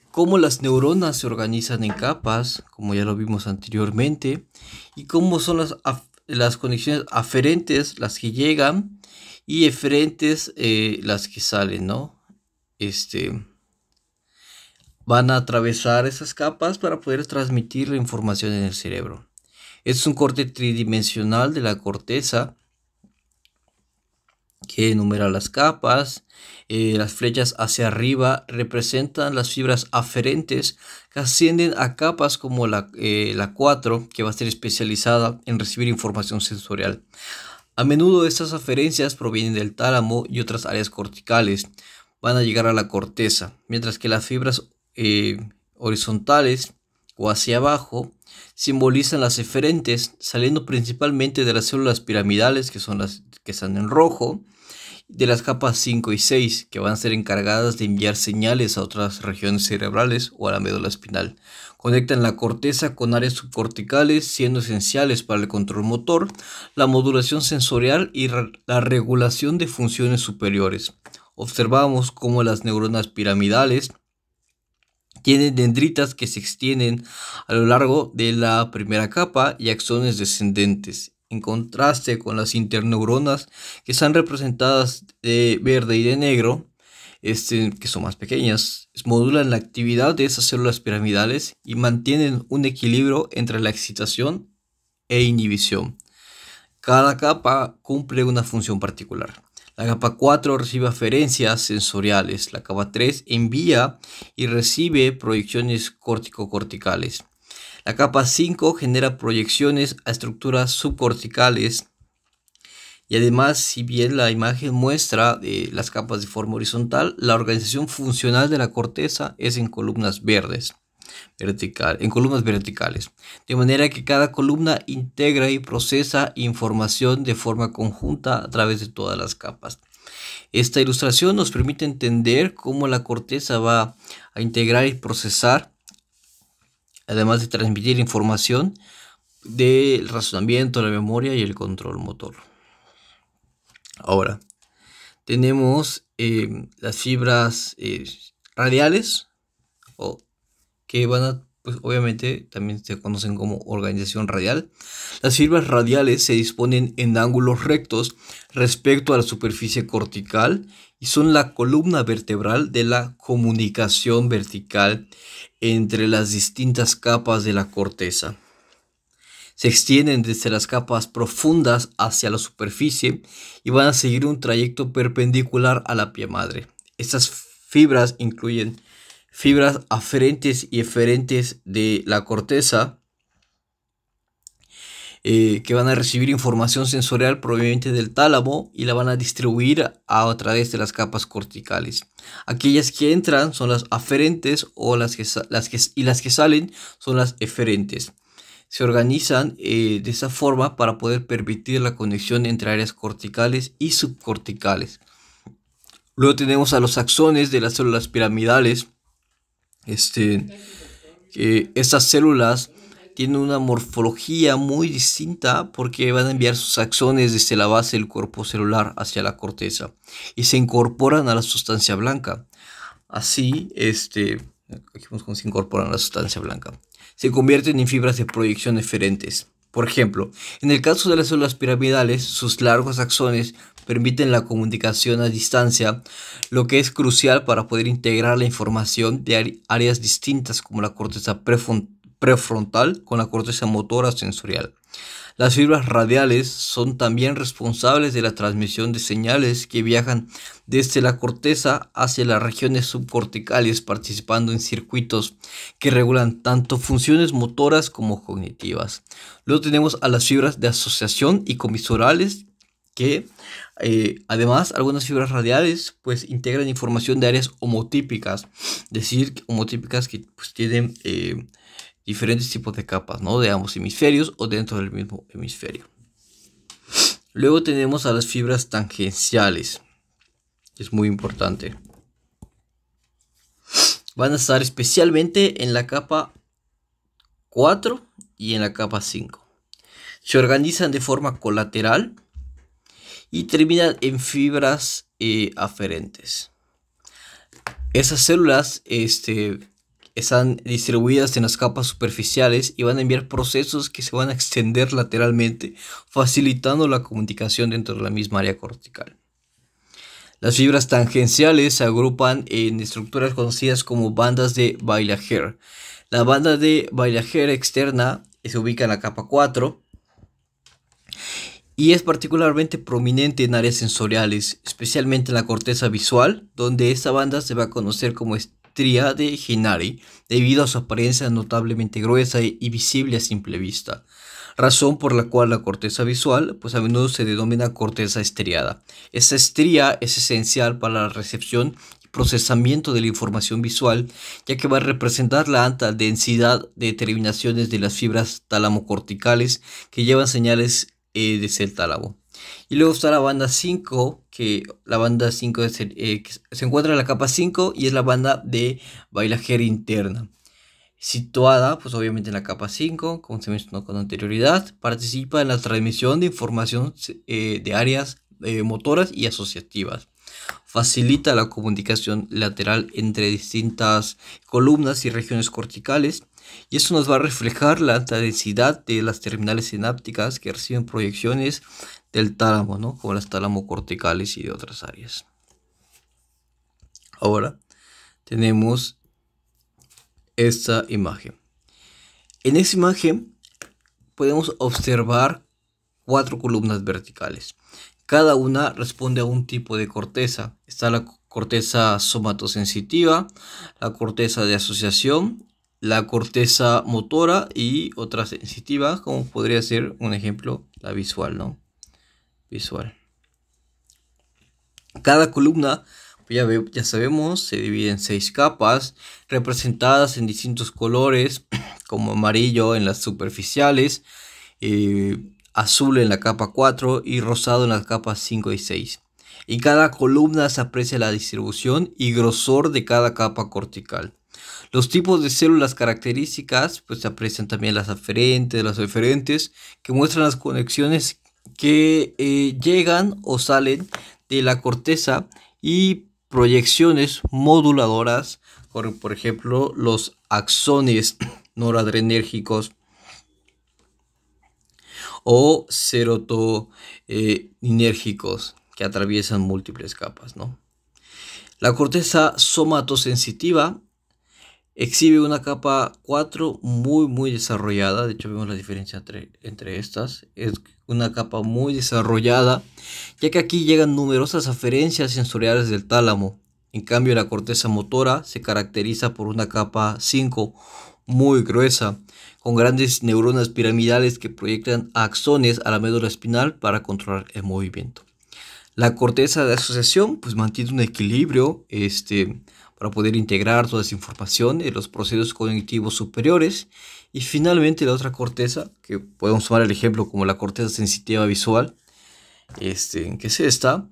cómo las neuronas se organizan en capas, como ya lo vimos anteriormente, y cómo son las conexiones aferentes las que llegan y eferentes las que salen, ¿no? Van a atravesar esas capas para poder transmitir la información en el cerebro. Es un corte tridimensional de la corteza que enumera las capas. Las flechas hacia arriba representan las fibras aferentes que ascienden a capas como la 4, que va a ser especializada en recibir información sensorial. A menudo estas aferencias provienen del tálamo y otras áreas corticales. Van a llegar a la corteza, mientras que las fibras horizontales o hacia abajo simbolizan las eferentes, saliendo principalmente de las células piramidales, que son las que están en rojo, de las capas 5 y 6, que van a ser encargadas de enviar señales a otras regiones cerebrales o a la médula espinal. Conectan la corteza con áreas subcorticales, siendo esenciales para el control motor, la modulación sensorial y la regulación de funciones superiores. Observamos cómo las neuronas piramidales tienen dendritas que se extienden a lo largo de la primera capa y axones descendentes, en contraste con las interneuronas, que están representadas de verde y de negro, que son más pequeñas. Modulan la actividad de esas células piramidales y mantienen un equilibrio entre la excitación e inhibición. Cada capa cumple una función particular. La capa 4 recibe aferencias sensoriales. La capa 3 envía y recibe proyecciones córtico-corticales. La capa 5 genera proyecciones a estructuras subcorticales. Y además, si bien la imagen muestra las capas de forma horizontal, la organización funcional de la corteza es en columnas verticales, de manera que cada columna integra y procesa información de forma conjunta a través de todas las capas. Esta ilustración nos permite entender cómo la corteza va a integrar y procesar, además de transmitir información del razonamiento, la memoria y el control motor. Ahora, tenemos las fibras radiales, o que van a, pues obviamente también se conocen como organización radial. Las fibras radiales se disponen en ángulos rectos respecto a la superficie cortical y son la columna vertebral de la comunicación vertical entre las distintas capas de la corteza. Se extienden desde las capas profundas hacia la superficie y van a seguir un trayecto perpendicular a la pía madre. Estas fibras incluyen fibras aferentes y eferentes de la corteza, que van a recibir información sensorial proveniente del tálamo y la van a distribuir a través de las capas corticales. Aquellas que entran son las aferentes, o las que salen son las eferentes. Se organizan de esa forma para poder permitir la conexión entre áreas corticales y subcorticales. Luego tenemos a los axones de las células piramidales. Estas células tienen una morfología muy distinta porque van a enviar sus axones desde la base del cuerpo celular hacia la corteza y se incorporan a la sustancia blanca. Así, aquí vemos cómo se incorporan a la sustancia blanca. Se convierten en fibras de proyección eferentes. Por ejemplo, en el caso de las células piramidales, sus largos axones permiten la comunicación a distancia, lo que es crucial para poder integrar la información de áreas distintas como la corteza prefrontal con la corteza motora sensorial. Las fibras radiales son también responsables de la transmisión de señales que viajan desde la corteza hacia las regiones subcorticales, participando en circuitos que regulan tanto funciones motoras como cognitivas. Luego tenemos a las fibras de asociación y comisorales, que además algunas fibras radiales pues integran información de áreas homotípicas, es decir, homotípicas que pues tienen diferentes tipos de capas, ¿no? De ambos hemisferios o dentro del mismo hemisferio. Luego tenemos a las fibras tangenciales. Es muy importante. Van a estar especialmente en la capa 4 y en la capa 5. Se organizan de forma colateral y terminan en fibras aferentes. Esas células están distribuidas en las capas superficiales y van a enviar procesos que se van a extender lateralmente, facilitando la comunicación dentro de la misma área cortical. Las fibras tangenciales se agrupan en estructuras conocidas como bandas de Bailhacher. La banda de Bailhacher externa se ubica en la capa 4 y es particularmente prominente en áreas sensoriales, especialmente en la corteza visual, donde esta banda se va a conocer como estría de Hinari, debido a su apariencia notablemente gruesa y visible a simple vista, razón por la cual la corteza visual pues a menudo se denomina corteza estriada. Esta estría es esencial para la recepción y procesamiento de la información visual, ya que va a representar la alta densidad de terminaciones de las fibras talamocorticales que llevan señales desde el tálamo. Y luego está la banda 5, que la banda 5 que se encuentra en la capa 5 y es la banda de Bailhacher interna. Situada, pues obviamente en la capa 5, como se mencionó con anterioridad, participa en la transmisión de información de áreas motoras y asociativas. Facilita la comunicación lateral entre distintas columnas y regiones corticales, y eso nos va a reflejar la alta densidad de las terminales sinápticas que reciben proyecciones del tálamo, ¿no? Como las talamocorticales y de otras áreas. Ahora tenemos esta imagen. En esta imagen podemos observar 4 columnas verticales. Cada una responde a un tipo de corteza. Está la corteza somatosensitiva, la corteza de asociación, la corteza motora y otra sensitiva, como podría ser un ejemplo la visual, ¿no? Visual. Cada columna, ya sabemos, se divide en 6 capas, representadas en distintos colores, como amarillo en las superficiales, azul en la capa 4 y rosado en las capas 5 y 6. En cada columna se aprecia la distribución y grosor de cada capa cortical. Los tipos de células características, pues se aprecian también las aferentes, las eferentes, que muestran las conexiones que llegan o salen de la corteza y proyecciones moduladoras, por ejemplo, los axones noradrenérgicos o serotoninérgicos que atraviesan múltiples capas, ¿no? La corteza somatosensitiva exhibe una capa 4 muy desarrollada. De hecho, vemos la diferencia entre estas. Es una capa muy desarrollada, ya que aquí llegan numerosas aferencias sensoriales del tálamo. En cambio, la corteza motora se caracteriza por una capa 5 muy gruesa, con grandes neuronas piramidales que proyectan axones a la médula espinal para controlar el movimiento. La corteza de asociación pues mantiene un equilibrio para poder integrar toda esa información en los procesos cognitivos superiores. Y finalmente la otra corteza, que podemos tomar el ejemplo como la corteza sensitiva visual, que es esta,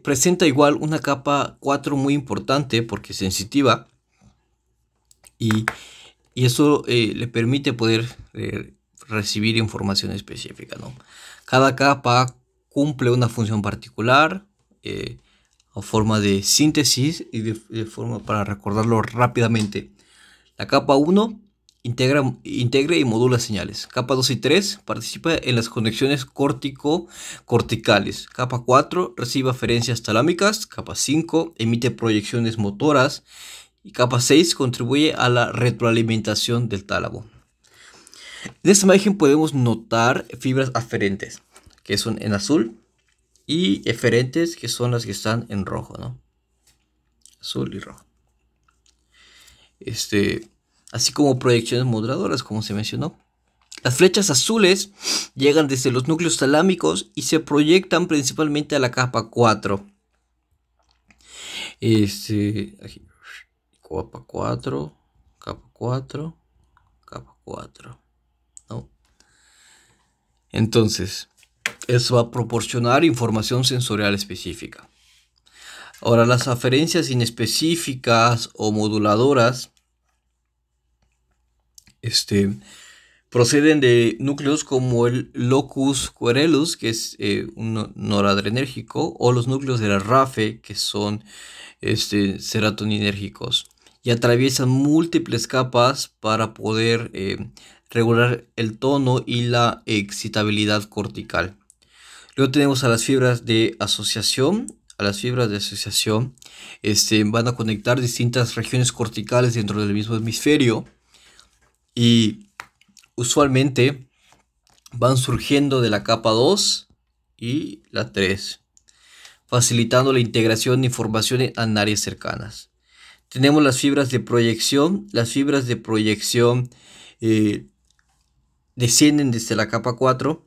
presenta igual una capa 4 muy importante porque es sensitiva y eso le permite poder recibir información específica, ¿no? Cada capa cumple una función particular o forma de síntesis y de forma para recordarlo rápidamente. La capa 1 integra y modula señales. Capa 2 y 3 participa en las conexiones corticales. Capa 4 recibe aferencias talámicas. Capa 5 emite proyecciones motoras. Y capa 6 contribuye a la retroalimentación del tálamo. En esta imagen podemos notar fibras aferentes, que son en azul, y eferentes, que son las que están en rojo, ¿no? Azul y rojo. Así como proyecciones moduladoras, como se mencionó. Las flechas azules llegan desde los núcleos talámicos y se proyectan principalmente a la capa 4. Capa 4, capa 4, capa 4, ¿no? Entonces, eso va a proporcionar información sensorial específica. Ahora, las aferencias inespecíficas o moduladoras proceden de núcleos como el locus coeruleus, que es un noradrenérgico, o los núcleos de la RAFE, que son serotoninérgicos, y atraviesan múltiples capas para poder regular el tono y la excitabilidad cortical. Luego tenemos a las fibras de asociación. A las fibras de asociación van a conectar distintas regiones corticales dentro del mismo hemisferio y usualmente van surgiendo de la capa 2 y la 3, facilitando la integración de información en áreas cercanas. Tenemos las fibras de proyección. Las fibras de proyección descienden desde la capa 4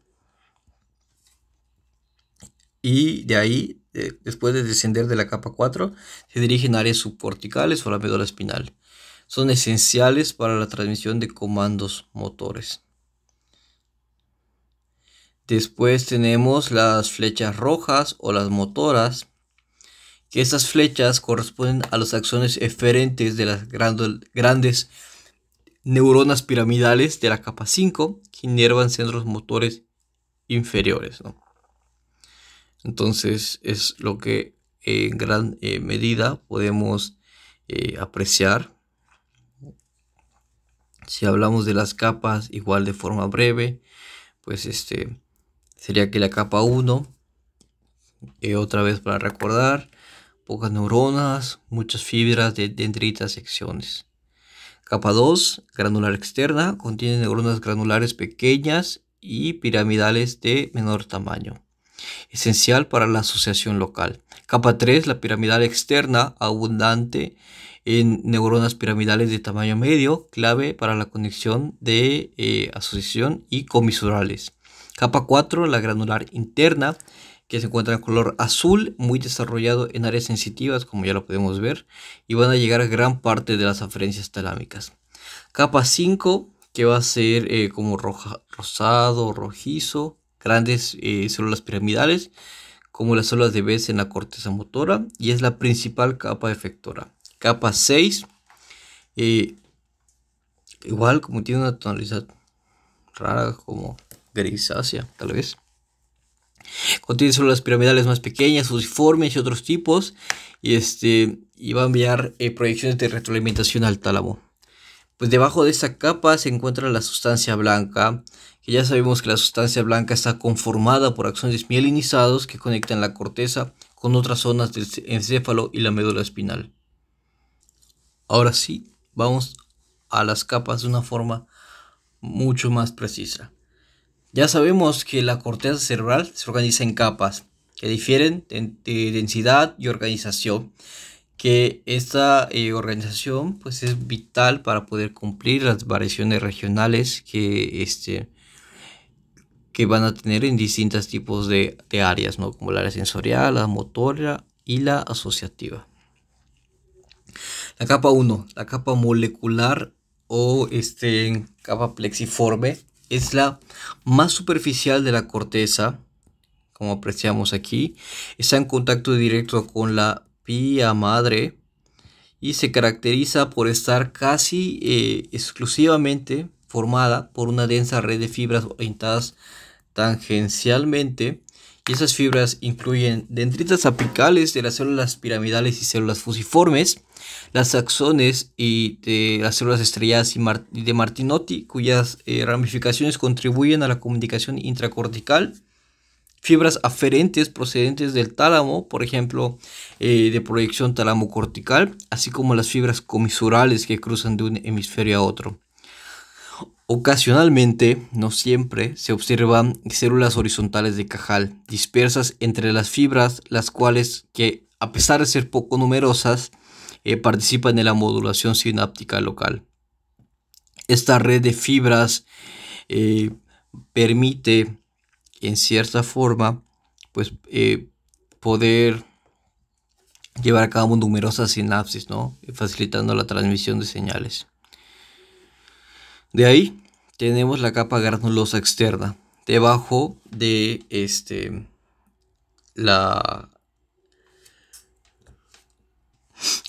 y de ahí, después de descender de la capa 4, se dirigen a áreas subcorticales o a la médula espinal. Son esenciales para la transmisión de comandos motores. Después tenemos las flechas rojas o las motoras, que estas flechas corresponden a los axones eferentes de las grandes neuronas piramidales de la capa 5 que inervan centros motores inferiores, ¿no? Entonces es lo que en gran medida podemos apreciar. Si hablamos de las capas igual de forma breve, pues sería que la capa 1, otra vez para recordar, pocas neuronas, muchas fibras de dendritas, secciones. Capa 2, granular externa, contiene neuronas granulares pequeñas y piramidales de menor tamaño, esencial para la asociación local. Capa 3, la piramidal externa, abundante en neuronas piramidales de tamaño medio, clave para la conexión de asociación y comisurales. Capa 4, la granular interna, que se encuentra en color azul, muy desarrollado en áreas sensitivas, como ya lo podemos ver, y van a llegar a gran parte de las aferencias talámicas. Capa 5, que va a ser como rosado, rojizo, grandes células piramidales, como las células de Bess en la corteza motora, y es la principal capa efectora. Capa 6, igual como tiene una tonalidad rara, como grisácea tal vez, Contiene células piramidales más pequeñas, fusiformes y otros tipos. Y va a enviar proyecciones de retroalimentación al tálamo. Pues debajo de esta capa se encuentra la sustancia blanca, que ya sabemos que la sustancia blanca está conformada por axones mielinizados que conectan la corteza con otras zonas del encéfalo y la médula espinal. Ahora sí, vamos a las capas de una forma mucho más precisa. Ya sabemos que la corteza cerebral se organiza en capas que difieren de densidad y organización, que esta organización pues es vital para poder cumplir las variaciones regionales que van a tener en distintos tipos de áreas, ¿no? Como el área sensorial, la motora y la asociativa. La capa 1, la capa molecular o capa plexiforme, es la más superficial de la corteza, como apreciamos aquí. Está en contacto directo con la pía madre y se caracteriza por estar casi exclusivamente formada por una densa red de fibras orientadas tangencialmente, y esas fibras incluyen dendritas apicales de las células piramidales y células fusiformes, las axones y de las células estrelladas y de Martinotti, cuyas ramificaciones contribuyen a la comunicación intracortical, fibras aferentes procedentes del tálamo, por ejemplo, de proyección talamocortical, así como las fibras comisurales que cruzan de un hemisferio a otro. Ocasionalmente, no siempre, se observan células horizontales de Cajal, dispersas entre las fibras, las cuales, que a pesar de ser poco numerosas, participan en la modulación sináptica local. Esta red de fibras permite, en cierta forma, pues poder llevar a cabo numerosas sinapsis, ¿no? Facilitando la transmisión de señales. De ahí tenemos la capa granulosa externa. Debajo de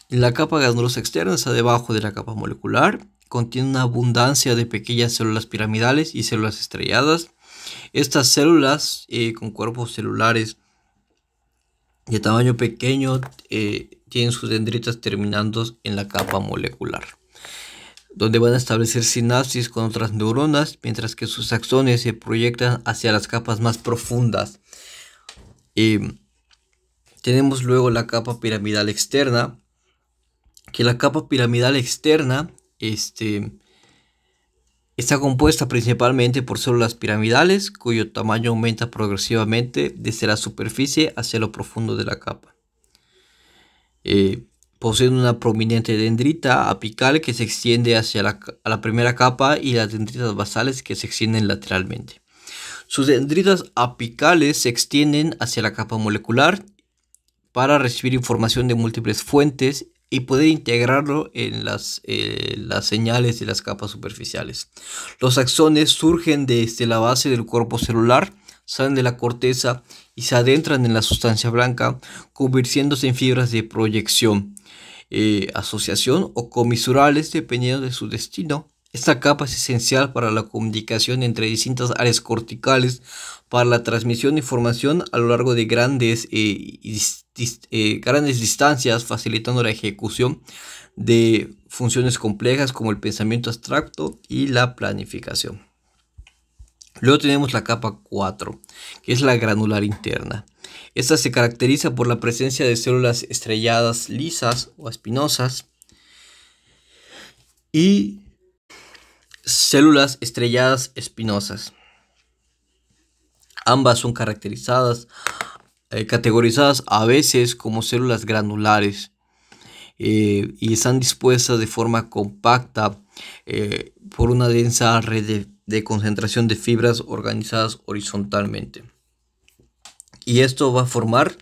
la capa granulosa externa está debajo de la capa molecular. Contiene una abundancia de pequeñas células piramidales y células estrelladas. Estas células con cuerpos celulares de tamaño pequeño tienen sus dendritas terminando en la capa molecular, donde van a establecer sinapsis con otras neuronas, mientras que sus axones se proyectan hacia las capas más profundas. Tenemos luego la capa piramidal externa, que la capa piramidal externa está compuesta principalmente por células piramidales, cuyo tamaño aumenta progresivamente desde la superficie hacia lo profundo de la capa. Poseen una prominente dendrita apical que se extiende hacia la primera capa y las dendritas basales que se extienden lateralmente. Sus dendritas apicales se extienden hacia la capa molecular para recibir información de múltiples fuentes y poder integrarlo en las señales de las capas superficiales. Los axones surgen desde la base del cuerpo celular, salen de la corteza y se adentran en la sustancia blanca, convirtiéndose en fibras de proyección, asociación o comisurales dependiendo de su destino. Esta capa es esencial para la comunicación entre distintas áreas corticales, para la transmisión de información a lo largo de grandes distancias, facilitando la ejecución de funciones complejas como el pensamiento abstracto y la planificación. Luego tenemos la capa 4, que es la granular interna. Esta se caracteriza por la presencia de células estrelladas lisas o espinosas y células estrelladas espinosas. Ambas son categorizadas a veces como células granulares y están dispuestas de forma compacta por una densa red de concentración de fibras organizadas horizontalmente. Y esto va a formar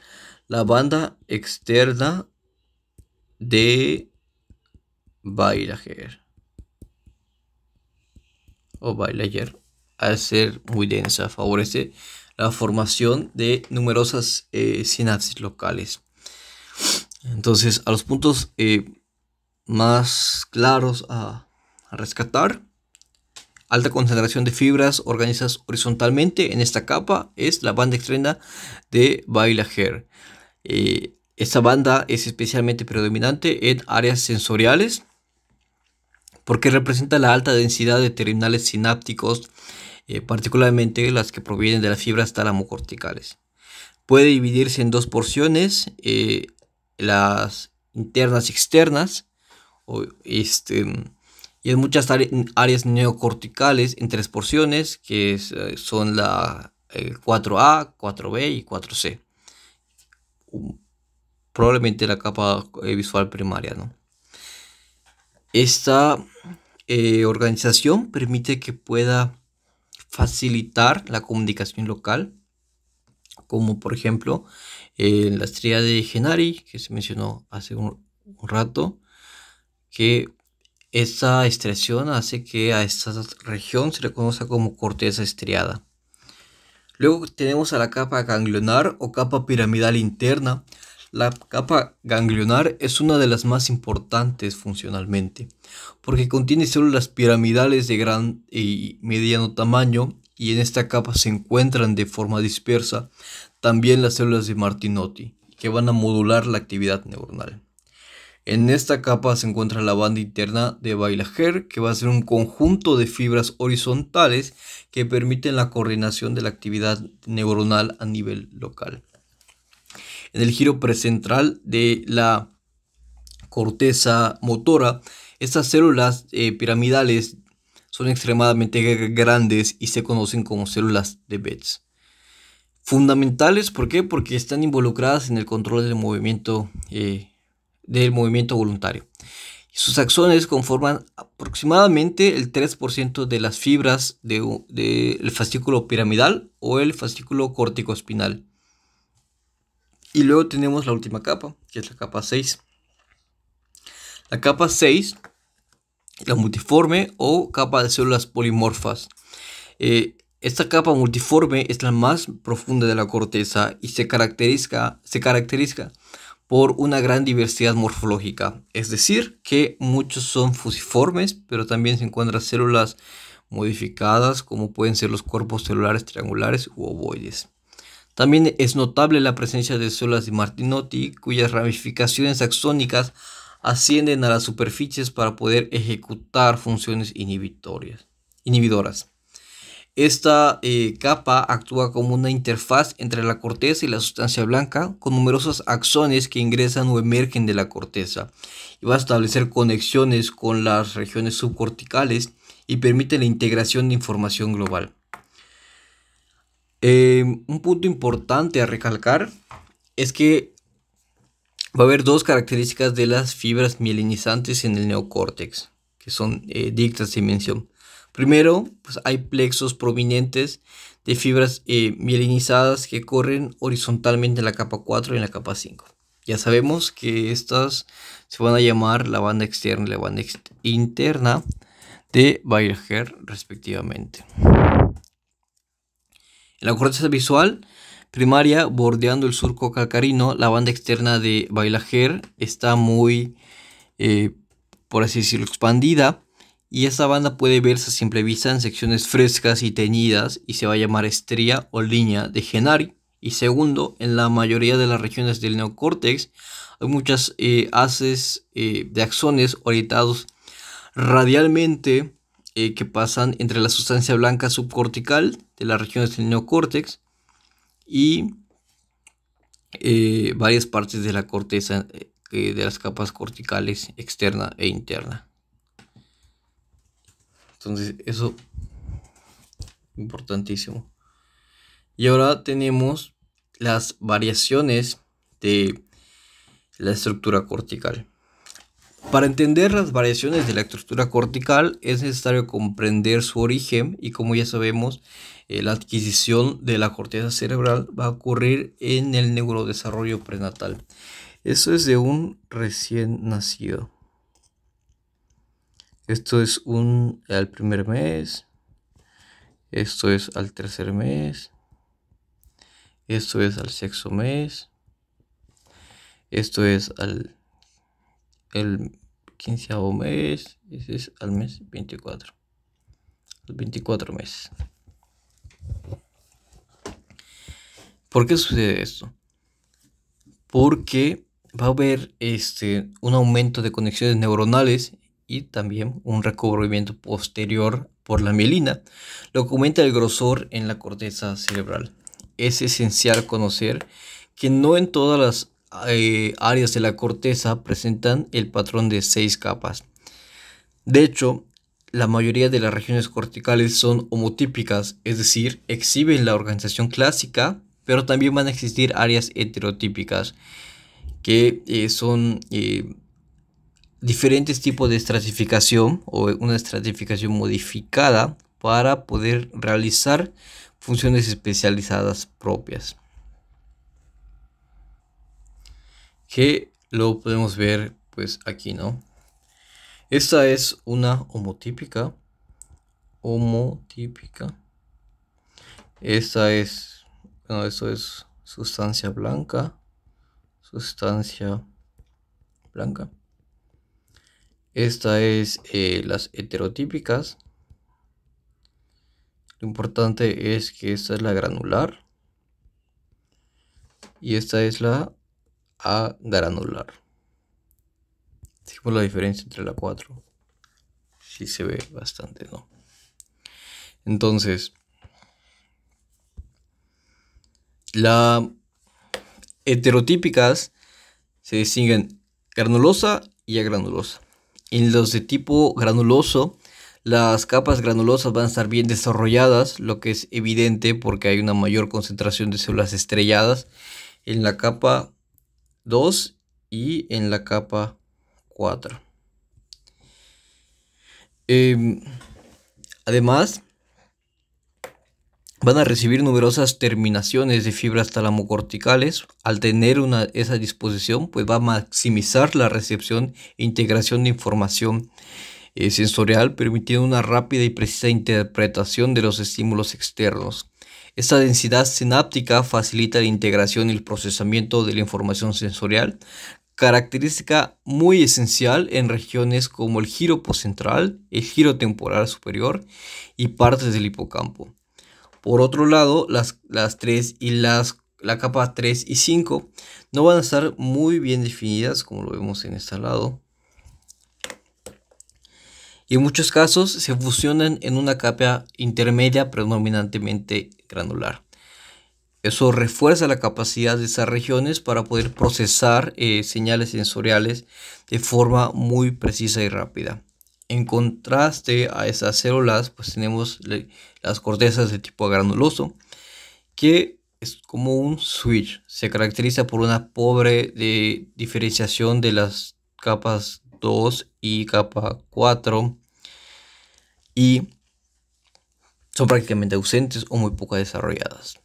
la banda externa de Bailhager o Bailhager. Al ser muy densa, favorece la formación de numerosas sinapsis locales. Entonces, a los puntos más claros a rescatar, alta concentración de fibras organizadas horizontalmente en esta capa es la banda externa de Bailhacher. Esta banda es especialmente predominante en áreas sensoriales porque representa la alta densidad de terminales sinápticos, particularmente las que provienen de las fibras tálamo-corticales. Puede dividirse en dos porciones, las internas y externas, y en muchas áreas neocorticales en tres porciones, que son la 4A, 4B y 4C. Probablemente la capa visual primaria, ¿no? Esta organización permite que pueda facilitar la comunicación local, como por ejemplo la estrella de Genari, que se mencionó hace un rato, que esta estriación hace que a esta región se le conozca como corteza estriada. Luego tenemos a la capa ganglionar o capa piramidal interna. La capa ganglionar es una de las más importantes funcionalmente, porque contiene células piramidales de gran y mediano tamaño, y en esta capa se encuentran de forma dispersa también las células de Martinotti, que van a modular la actividad neuronal. En esta capa se encuentra la banda interna de Bailhacher, que va a ser un conjunto de fibras horizontales que permiten la coordinación de la actividad neuronal a nivel local. En el giro precentral de la corteza motora, estas células piramidales son extremadamente grandes y se conocen como células de Betz. Fundamentales, ¿por qué? Porque están involucradas en el control del movimiento voluntario. Sus axones conforman aproximadamente el 3% de las fibras del fascículo piramidal o el fascículo corticoespinal. Y luego tenemos la última capa, que es la capa 6. La capa 6, la multiforme o capa de células polimorfas. Esta capa multiforme es la más profunda de la corteza y se caracteriza por una gran diversidad morfológica, es decir, que muchos son fusiformes, pero también se encuentran células modificadas, como pueden ser los cuerpos celulares triangulares u ovoides. También es notable la presencia de células de Martinotti, cuyas ramificaciones axónicas ascienden a las superficies para poder ejecutar funciones inhibidoras. Esta capa actúa como una interfaz entre la corteza y la sustancia blanca, con numerosos axones que ingresan o emergen de la corteza, y va a establecer conexiones con las regiones subcorticales y permite la integración de información global. Un punto importante a recalcar es que va a haber dos características de las fibras mielinizantes en el neocórtex, que son dignas de mención. Primero, pues hay plexos provenientes de fibras mielinizadas que corren horizontalmente en la capa 4 y en la capa 5. Ya sabemos que estas se van a llamar la banda externa y la banda interna de Bailhacher respectivamente. En la corteza visual primaria, bordeando el surco calcarino, la banda externa de Bailhacher está muy, por así decirlo, expandida. Y esta banda puede verse a simple vista en secciones frescas y teñidas y se va a llamar estría o línea de Genari. Y segundo, en la mayoría de las regiones del neocórtex hay muchas haces de axones orientados radialmente que pasan entre la sustancia blanca subcortical de las regiones del neocórtex y varias partes de la corteza de las capas corticales externa e interna. Entonces, eso importantísimo. Y ahora tenemos las variaciones de la estructura cortical. Para entender las variaciones de la estructura cortical es necesario comprender su origen, y como ya sabemos, la adquisición de la corteza cerebral va a ocurrir en el neurodesarrollo prenatal. Eso es de un recién nacido. Esto es al primer mes, esto es al tercer mes, esto es al sexto mes, esto es el 15º mes, ese es al mes 24. los 24 meses. ¿Por qué sucede esto? Porque va a haber un aumento de conexiones neuronales y también un recubrimiento posterior por la mielina, lo que aumenta el grosor en la corteza cerebral. Es esencial conocer que no en todas las áreas de la corteza presentan el patrón de 6 capas. De hecho, la mayoría de las regiones corticales son homotípicas, es decir, exhiben la organización clásica, pero también van a existir áreas heterotípicas, que son diferentes tipos de estratificación o una estratificación modificada para poder realizar funciones especializadas propias, que lo podemos ver pues aquí, ¿no? Esta es una homotípica. Esta es, bueno, eso es sustancia blanca. Esta es las heterotípicas. Lo importante es que esta es la granular y esta es la agranular. Por la diferencia entre la 4, sí se ve bastante, ¿no? Entonces, las heterotípicas se distinguen granulosa y agranulosa. En los de tipo granuloso, las capas granulosas van a estar bien desarrolladas, lo que es evidente porque hay una mayor concentración de células estrelladas en la capa 2 y en la capa 4. Además, van a recibir numerosas terminaciones de fibras talamocorticales. Al tener esa disposición, pues va a maximizar la recepción e integración de información sensorial, permitiendo una rápida y precisa interpretación de los estímulos externos. Esta densidad sináptica facilita la integración y el procesamiento de la información sensorial, característica muy esencial en regiones como el giro postcentral, el giro temporal superior y partes del hipocampo. Por otro lado, las 3 y la capa 3 y 5 no van a estar muy bien definidas, como lo vemos en este lado. Y en muchos casos se fusionan en una capa intermedia predominantemente granular. Eso refuerza la capacidad de esas regiones para poder procesar señales sensoriales de forma muy precisa y rápida. En contraste a esas células, pues tenemos las cortezas de tipo granuloso, que es como un switch. Se caracteriza por una pobre diferenciación de las capas 2 y capa 4 y son prácticamente ausentes o muy poco desarrolladas.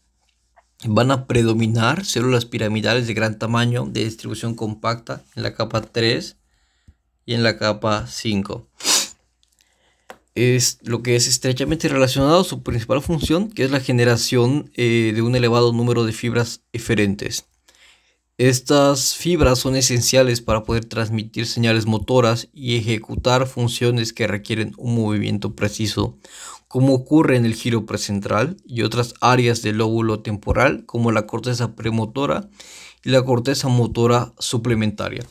Van a predominar células piramidales de gran tamaño de distribución compacta en la capa 3 y en la capa 5. Es lo que es estrechamente relacionado a su principal función, que es la generación de un elevado número de fibras eferentes. Estas fibras son esenciales para poder transmitir señales motoras y ejecutar funciones que requieren un movimiento preciso, como ocurre en el giro precentral y otras áreas del lóbulo temporal, como la corteza premotora y la corteza motora suplementaria.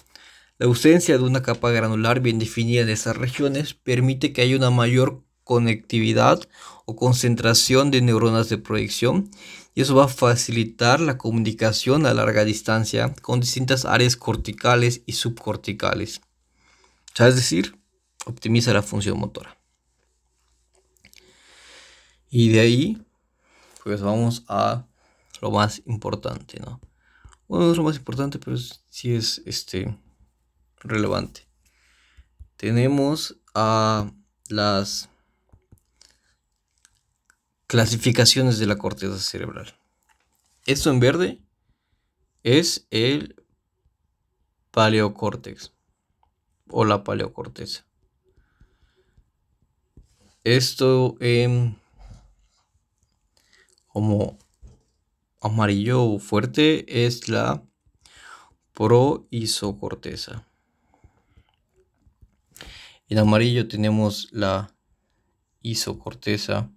La ausencia de una capa granular bien definida en esas regiones permite que haya una mayor conectividad o concentración de neuronas de proyección, y eso va a facilitar la comunicación a larga distancia con distintas áreas corticales y subcorticales. O sea, es decir, optimiza la función motora. Y de ahí, pues vamos a lo más importante, ¿no? Bueno, no es lo más importante, pero sí es relevante. Tenemos a las clasificaciones de la corteza cerebral. Esto en verde es el paleocórtex o la paleocorteza. Esto como amarillo fuerte es la proisocorteza. En amarillo tenemos la isocorteza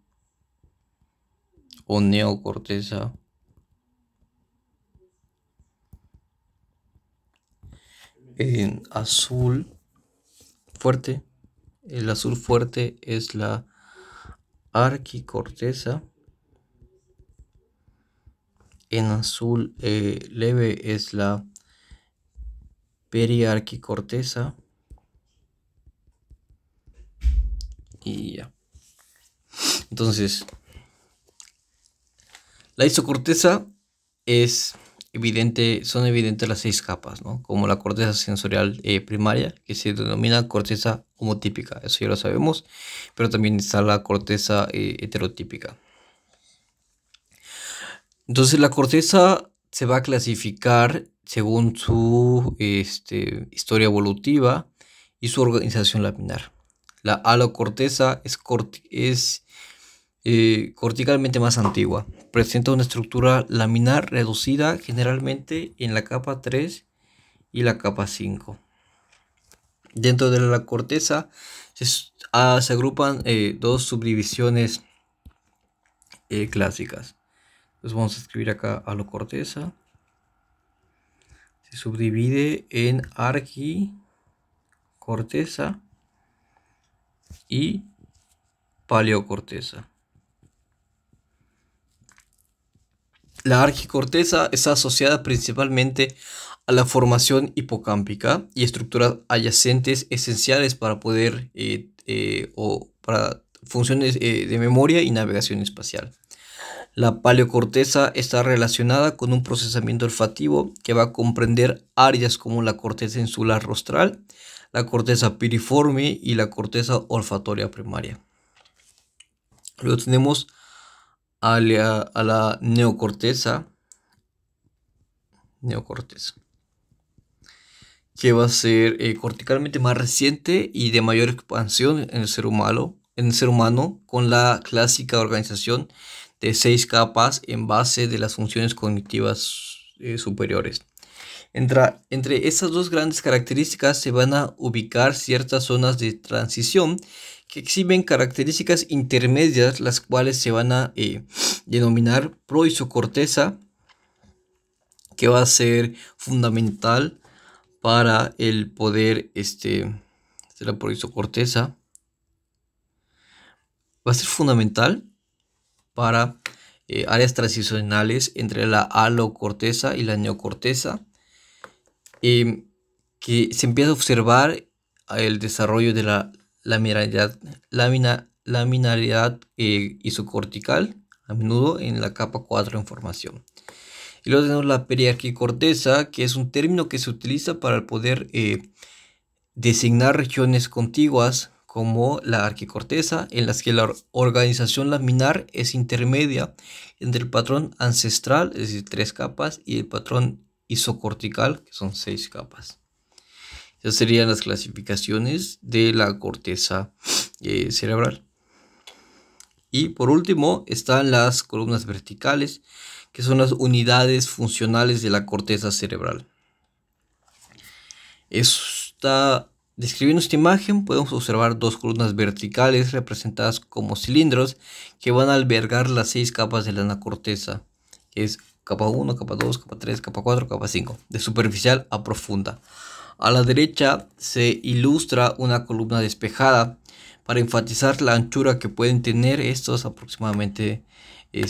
o neocorteza. En azul fuerte, el azul fuerte es la arquicorteza. En azul leve es la periarquicorteza. Y ya. Entonces, la isocorteza es evidente, son evidentes las 6 capas, ¿no? Como la corteza sensorial primaria, que se denomina corteza homotípica, eso ya lo sabemos, pero también está la corteza heterotípica. Entonces la corteza se va a clasificar según su historia evolutiva y su organización laminar. La alocorteza es corticalmente más antigua. Presenta una estructura laminar reducida generalmente en la capa 3 y la capa 5. Dentro de la corteza se agrupan dos subdivisiones clásicas. Entonces vamos a escribir acá alocorteza. Se subdivide en arquicorteza y paleocorteza. La arquicorteza está asociada principalmente a la formación hipocámpica y estructuras adyacentes esenciales para poder o para funciones de memoria y navegación espacial. La paleocorteza está relacionada con un procesamiento olfativo que va a comprender áreas como la corteza insular rostral, la corteza piriforme y la corteza olfatoria primaria. Luego tenemos a la neocorteza, que va a ser corticalmente más reciente y de mayor expansión en el ser humano, con la clásica organización de 6 capas en base de las funciones cognitivas superiores. Entre esas dos grandes características se van a ubicar ciertas zonas de transición que exhiben características intermedias, las cuales se van a denominar proisocorteza, que va a ser fundamental para el poder de la proisocorteza. Va a ser fundamental para áreas transicionales entre la alocorteza y la neocorteza, que se empieza a observar el desarrollo de la laminaridad isocortical, a menudo en la capa 4 en formación. Y luego tenemos la periarquicorteza, que es un término que se utiliza para poder designar regiones contiguas como la arquicorteza, en las que la organización laminar es intermedia entre el patrón ancestral, es decir, 3 capas, y el patrón isocortical, que son 6 capas. Esas serían las clasificaciones de la corteza cerebral. Y por último están las columnas verticales, que son las unidades funcionales de la corteza cerebral. Describiendo esta imagen podemos observar 2 columnas verticales representadas como cilindros que van a albergar las 6 capas de la neocorteza, que es capa 1, capa 2, capa 3, capa 4, capa 5, de superficial a profunda. A la derecha se ilustra una columna despejada para enfatizar la anchura que pueden tener estos, aproximadamente de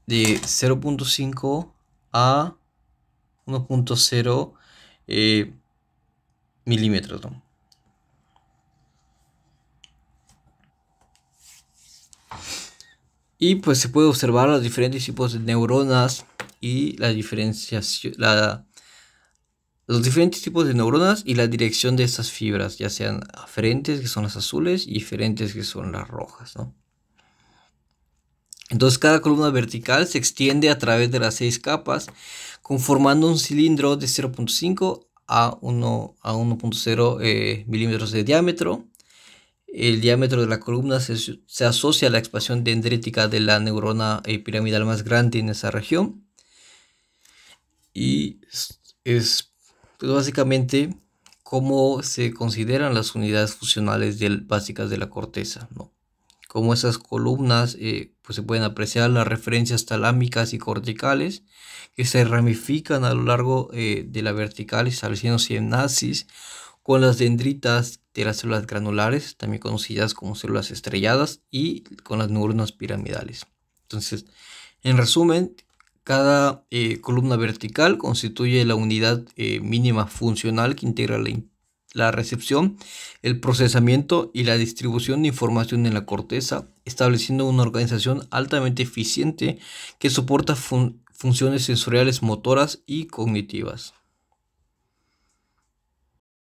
0.5 a 1.0 milímetros, ¿no? Y pues se puede observar los diferentes tipos de neuronas y la diferenciación, los diferentes tipos de neuronas y la dirección de estas fibras, ya sean aferentes, que son las azules, y eferentes, que son las rojas, ¿no? Entonces cada columna vertical se extiende a través de las 6 capas, conformando un cilindro de 0.5 a 1.0 milímetros de diámetro. El diámetro de la columna se asocia a la expansión dendrítica de la neurona piramidal más grande en esa región. Y es pues, básicamente cómo se consideran las unidades funcionales básicas de la corteza, ¿no? Como esas columnas, pues se pueden apreciar las referencias talámicas y corticales que se ramifican a lo largo de la vertical, estableciendo sinapsis con las dendritas de las células granulares, también conocidas como células estrelladas, y con las neuronas piramidales. Entonces, en resumen, cada columna vertical constituye la unidad mínima funcional que integra la recepción, el procesamiento y la distribución de información en la corteza, estableciendo una organización altamente eficiente que soporta funciones sensoriales, motoras y cognitivas.